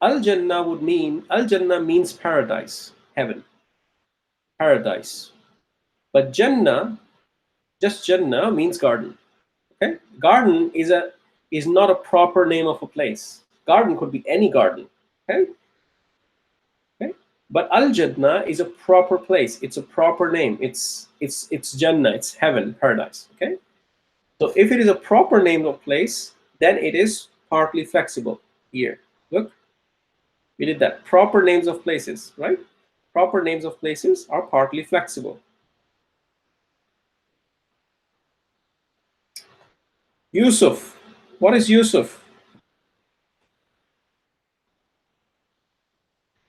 Al-Jannah means paradise, heaven, paradise. But Jannah, just Jannah means garden. Okay, garden is not a proper name of a place. Garden could be any garden. Okay, but Al-Jannah is a proper place. It's a proper name. It's Jannah. It's heaven, paradise. Okay, so if it is a proper name of place, then it is partly flexible. Here, look. We did that. Proper names of places, right? Proper names of places are partly flexible. Yusuf. What is Yusuf?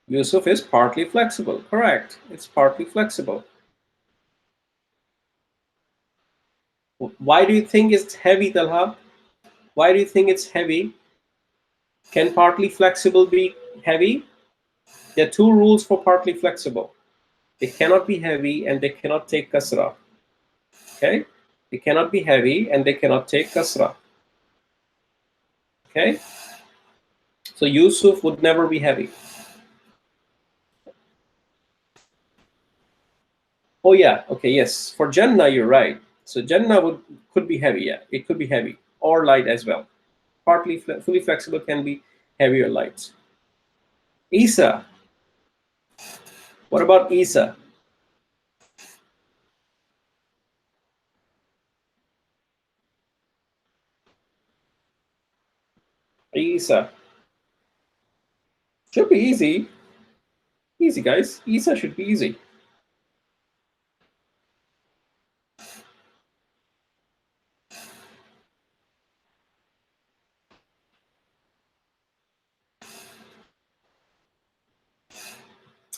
Yusuf is partly flexible. Correct. It's partly flexible. Why do you think it's heavy, Talha? Why do you think it's heavy? Can partly flexible be heavy? There are 2 rules for partly flexible. They cannot be heavy and they cannot take kasra. Okay? They cannot be heavy and they cannot take kasra. Okay? So Yusuf would never be heavy. Oh yeah, okay, yes. For Jannah, you're right. So Jannah could be heavy, yeah. It could be heavy or light as well. Partly fully flexible can be heavy or light. Isa. What about Isa? Isa. Should be easy. Easy, guys. Isa should be easy.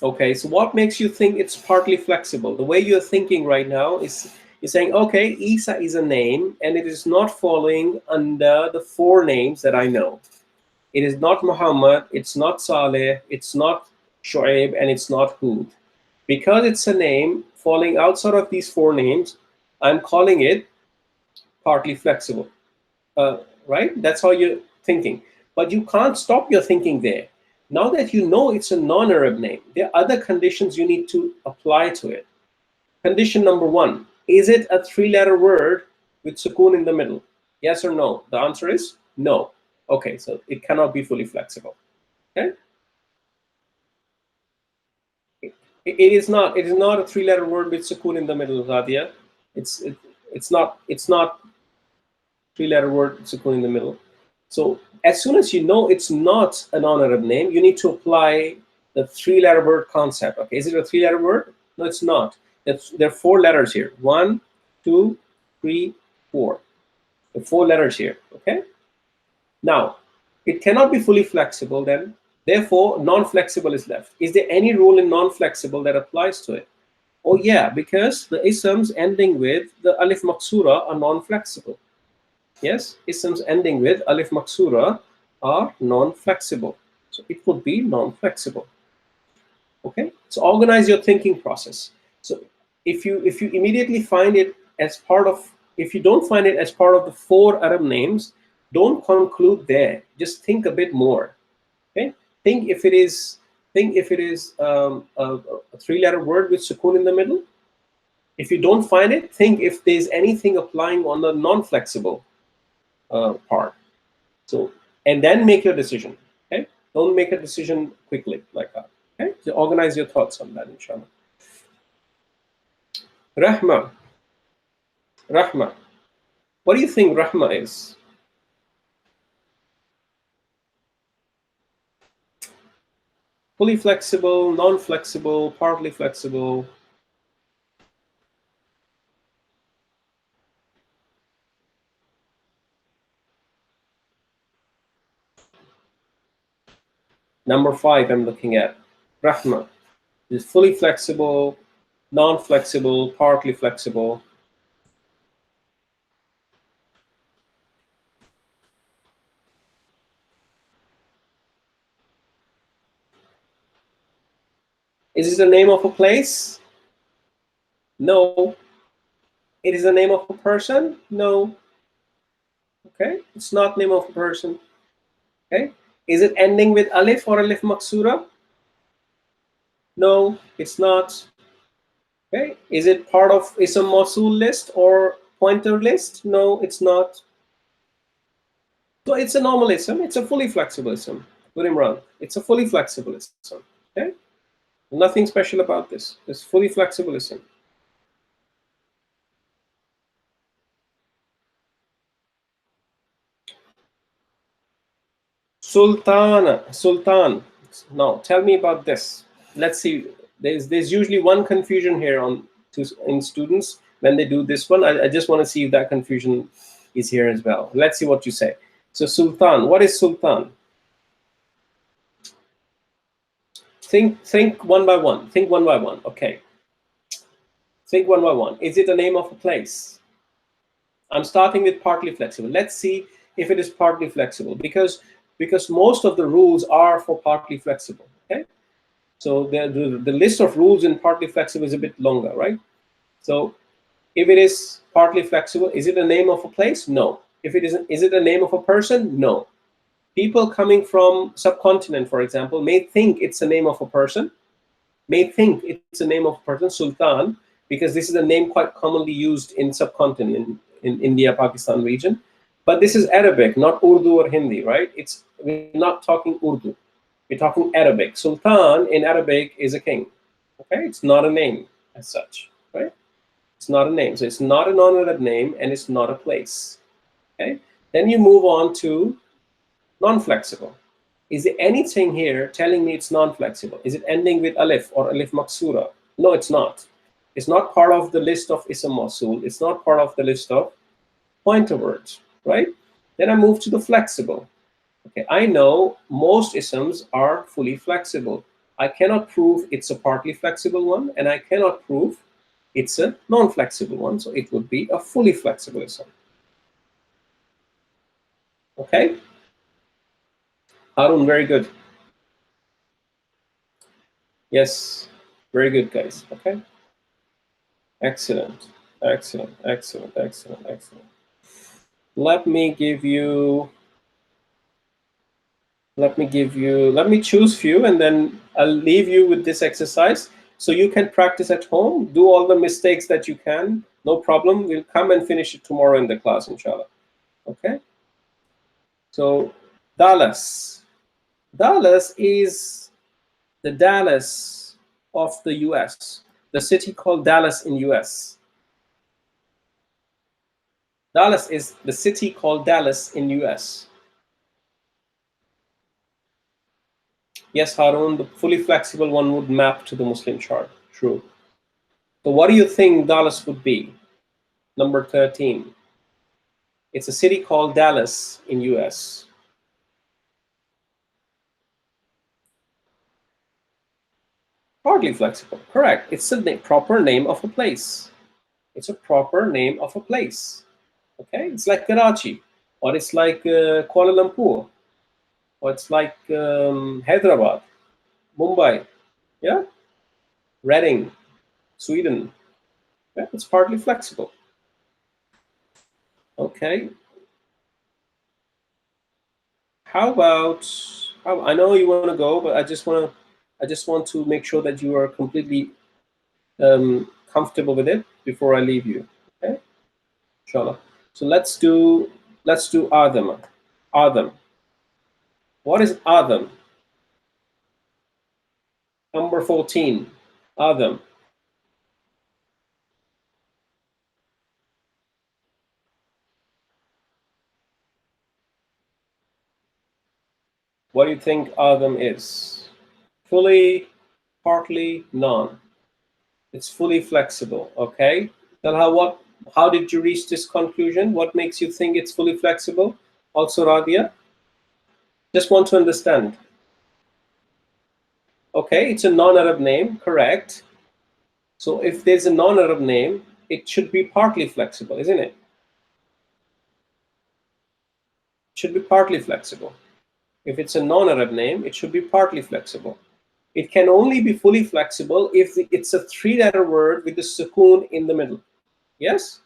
Okay, so what makes you think it's partly flexible? The way you're thinking right now is you're saying, okay, Isa is a name and it is not falling under the four names that I know. It is not Muhammad, it's not Saleh, it's not Shu'aib, and it's not Hud. Because it's a name falling outside of these four names, I'm calling it partly flexible. Right? That's how you're thinking. But you can't stop your thinking there. Now that you know it's a non-Arab name, there are other conditions you need to apply to it. Condition number one, is it a three-letter word with sukoon in the middle? Yes or no? The answer is no. Okay, so it cannot be fully flexible. Okay? It is not. It is not a three-letter word with sukoon in the middle, Radia. It's not three-letter word with sukoon in the middle. So as soon as you know it's not a non-Arab name, you need to apply the three-letter word concept. Okay, is it a three-letter word? No, it's not. There are four letters here. 1, 2, 3, 4. The four letters here. Okay. Now, it cannot be fully flexible then. Therefore, non-flexible is left. Is there any rule in non-flexible that applies to it? Oh yeah, because the isms ending with the alif maksura are non-flexible. Yes, isms ending with alif maksura are non-flexible. So it would be non-flexible. Okay, so organize your thinking process. So if you immediately find it as part of, if you don't find it as part of the four Arab names, don't conclude there. Just think a bit more. Okay, think if it is a three-letter word with sukoon in the middle. If you don't find it, think if there's anything applying on the non-flexible part. So, and then make your decision. Okay, don't make a decision quickly like that. Okay, so organize your thoughts on that, inshallah. Rahma. Rahma. What do you think Rahma is? Fully flexible, non-flexible, partly flexible? Number 5 I'm looking at. Rahma is fully flexible, non-flexible, partly flexible. Is it the name of a place? No. It is the name of a person? No. Okay, it's not name of a person. Okay, is it ending with alif or alif maksura? No, it's not. Okay, is it part of ism mawsul list or pointer list? No, it's not. So it's a normal ism. It's a fully flexible ism. Good Imran. It's a fully flexible ism. Okay, nothing special about this. It's fully flexible ism. Sultan. Now tell me about this. Let's see. There's usually one confusion here in students when they do this one. I just want to see if that confusion is here as well. Let's see what you say. So Sultan, what is Sultan? Think one by one. Think one by one. Okay. Think one by one. Is it the name of a place? I'm starting with partly flexible. Let's see if it is partly flexible because most of the rules are for partly flexible. Okay. So the list of rules in partly flexible is a bit longer, right? So if it is partly flexible, is it a name of a place? No. If it isn't, is it a name of a person? No. People coming from subcontinent, for example, may think it's a name of a person, Sultan, because this is a name quite commonly used in subcontinent, in India, Pakistan region. But this is Arabic, not Urdu or Hindi, right? We're not talking Urdu. We're talking Arabic. Sultan in Arabic is a king. Okay, it's not a name as such, right? It's not a name. So it's not an honored name, and it's not a place. Okay. Then you move on to non-flexible. Is there anything here telling me it's non-flexible? Is it ending with alif or alif maksura? No, it's not. It's not part of the list of ism mawsul. It's not part of the list of pointer words, right? Then I move to the flexible. Okay, I know most isms are fully flexible. I cannot prove it's a partly flexible one, and I cannot prove it's a non-flexible one. So it would be a fully flexible ism. Okay? Harun, very good. Yes, very good, guys. Okay? Excellent, excellent, excellent, excellent, excellent. Let me choose few, and then I'll leave you with this exercise so you can practice at home. Do all the mistakes that you can. No problem. We'll come and finish it tomorrow in the class, inshallah. Okay? So, Dallas. Dallas is the Dallas of the US. The city called Dallas in US. Dallas is the city called Dallas in US. Yes, Harun, the fully flexible one would map to the Muslim chart. True. So what do you think Dallas would be? Number 13. It's a city called Dallas in US. Partly flexible. Correct. It's a proper name of a place. It's a proper name of a place. Okay? It's like Karachi, or it's like Kuala Lumpur, or it's like Hyderabad, Mumbai, yeah? Reading, Sweden. Yeah, it's partly flexible. Okay. How about, I know you want to go, but I just want to make sure that you are completely comfortable with it before I leave you. Okay, inshallah. So let's do Adam. Adam. What is Adam? Number 14. Adam. What do you think Adam is? Fully, partly, none. It's fully flexible. Okay. Talha, how did you reach this conclusion? What makes you think it's fully flexible? Also, Radia? Just want to understand. Okay, it's a non-Arab name, correct. So if there's a non-Arab name, it should be partly flexible, isn't it? It should be partly flexible. If it's a non-Arab name, it should be partly flexible. It can only be fully flexible if it's a three-letter word with a sukoon in the middle. Yes?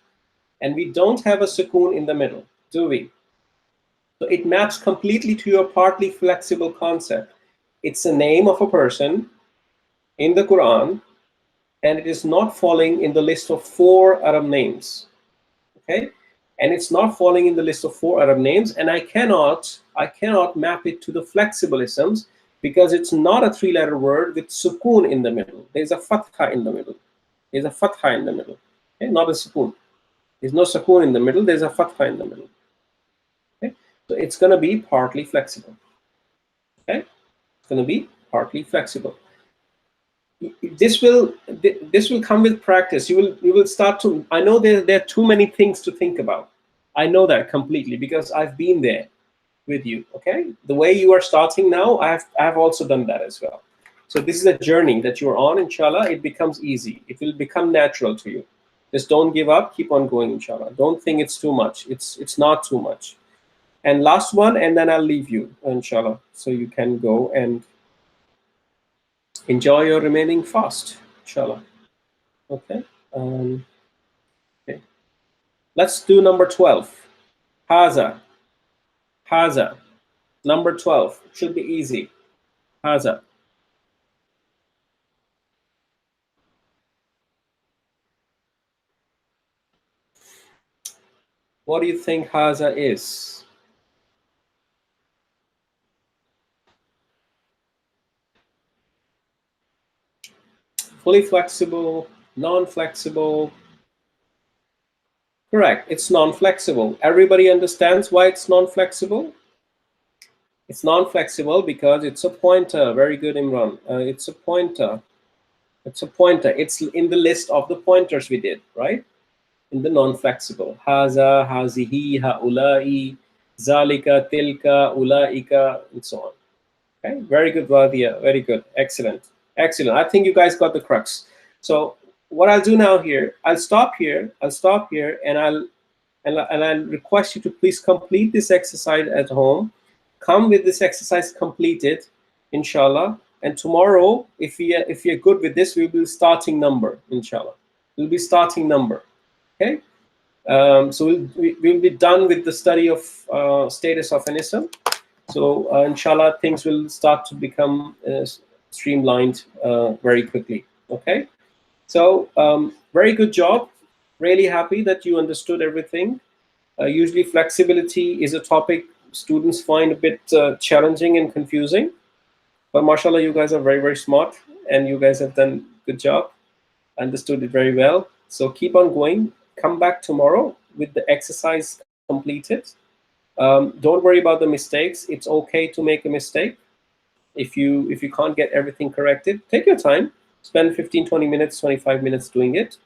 And we don't have a sukoon in the middle, do we? So it maps completely to your partly flexible concept. It's a name of a person in the Quran, and it is not falling in the list of 4 Arab names. Okay? And it's not falling in the list of 4 Arab names, and I cannot map it to the flexible isms because it's not a 3-letter word with sukoon in the middle. There's a fatha in the middle. There's a fatha in the middle. Okay? Not a sukoon. There's no sukoon in the middle. There's a fatha in the middle. Okay? So it's going to be partly flexible. Okay? It's going to be partly flexible. This will come with practice. You will start to. I know there are too many things to think about. I know that completely because I've been there with you. Okay, the way you are starting now, I have also done that as well. So this is a journey that you're on. Inshallah, it becomes easy. It will become natural to you. Just don't give up. Keep on going. Inshallah. Don't think it's too much. It's not too much. And last one, and then I'll leave you. Inshallah, so you can go and Enjoy your remaining fast, inshallah. Okay. Okay. Let's do number 12. Haza. Haza. Number 12. Should be easy. Haza. What do you think haza is? Fully flexible, non-flexible. Correct. It's non-flexible. Everybody understands why it's non-flexible? It's non-flexible because it's a pointer. Very good, Imran. It's a pointer. It's a pointer. It's in the list of the pointers we did, right? In the non-flexible. Haza, hazihi, haulai, zalika, tilka, ulaika, and so on. Okay, very good, Vadia. Very good. Excellent. Excellent. I think you guys got the crux. So what I'll do now here, I'll stop here, and I'll request you to please complete this exercise at home. Come with this exercise completed, inshallah. And tomorrow, if you're good with this, we'll be starting number, inshallah. We'll be starting number. Okay. So we'll be done with the study of status of an ism. So inshallah, things will start to become streamlined very quickly. Okay. So very good job. Really happy that you understood everything. Usually flexibility is a topic students find a bit challenging and confusing. But mashallah, you guys are very, very smart, and you guys have done a good job. Understood it very well. So keep on going. Come back tomorrow with the exercise completed. Don't worry about the mistakes. It's okay to make a mistake. If you can't get everything corrected, take your time. Spend 15, 20 minutes, 25 minutes doing it.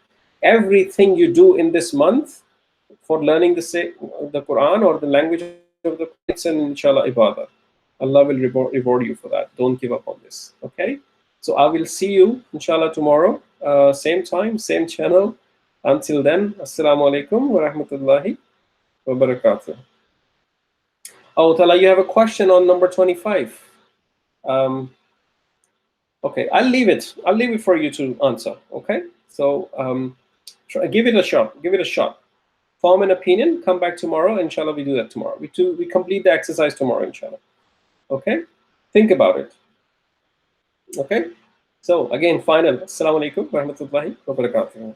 Everything you do in this month for learning the Quran or the language of the Quran, it's an inshallah ibadah. Allah will reward you for that. Don't give up on this. Okay? So I will see you inshallah tomorrow. Same time, same channel. Until then, assalamu alaikum wa rahmatullahi wa barakatuh. Oh, Tala, you have a question on number 25. Okay, I'll leave it for you to answer. Okay, so give it a shot. Give it a shot. Form an opinion. Come back tomorrow. Inshallah, we do that tomorrow. We complete the exercise tomorrow. Inshallah. Okay, think about it. Okay, so again, final. Assalamu alaikum wa rahmatullahi wa barakatuh.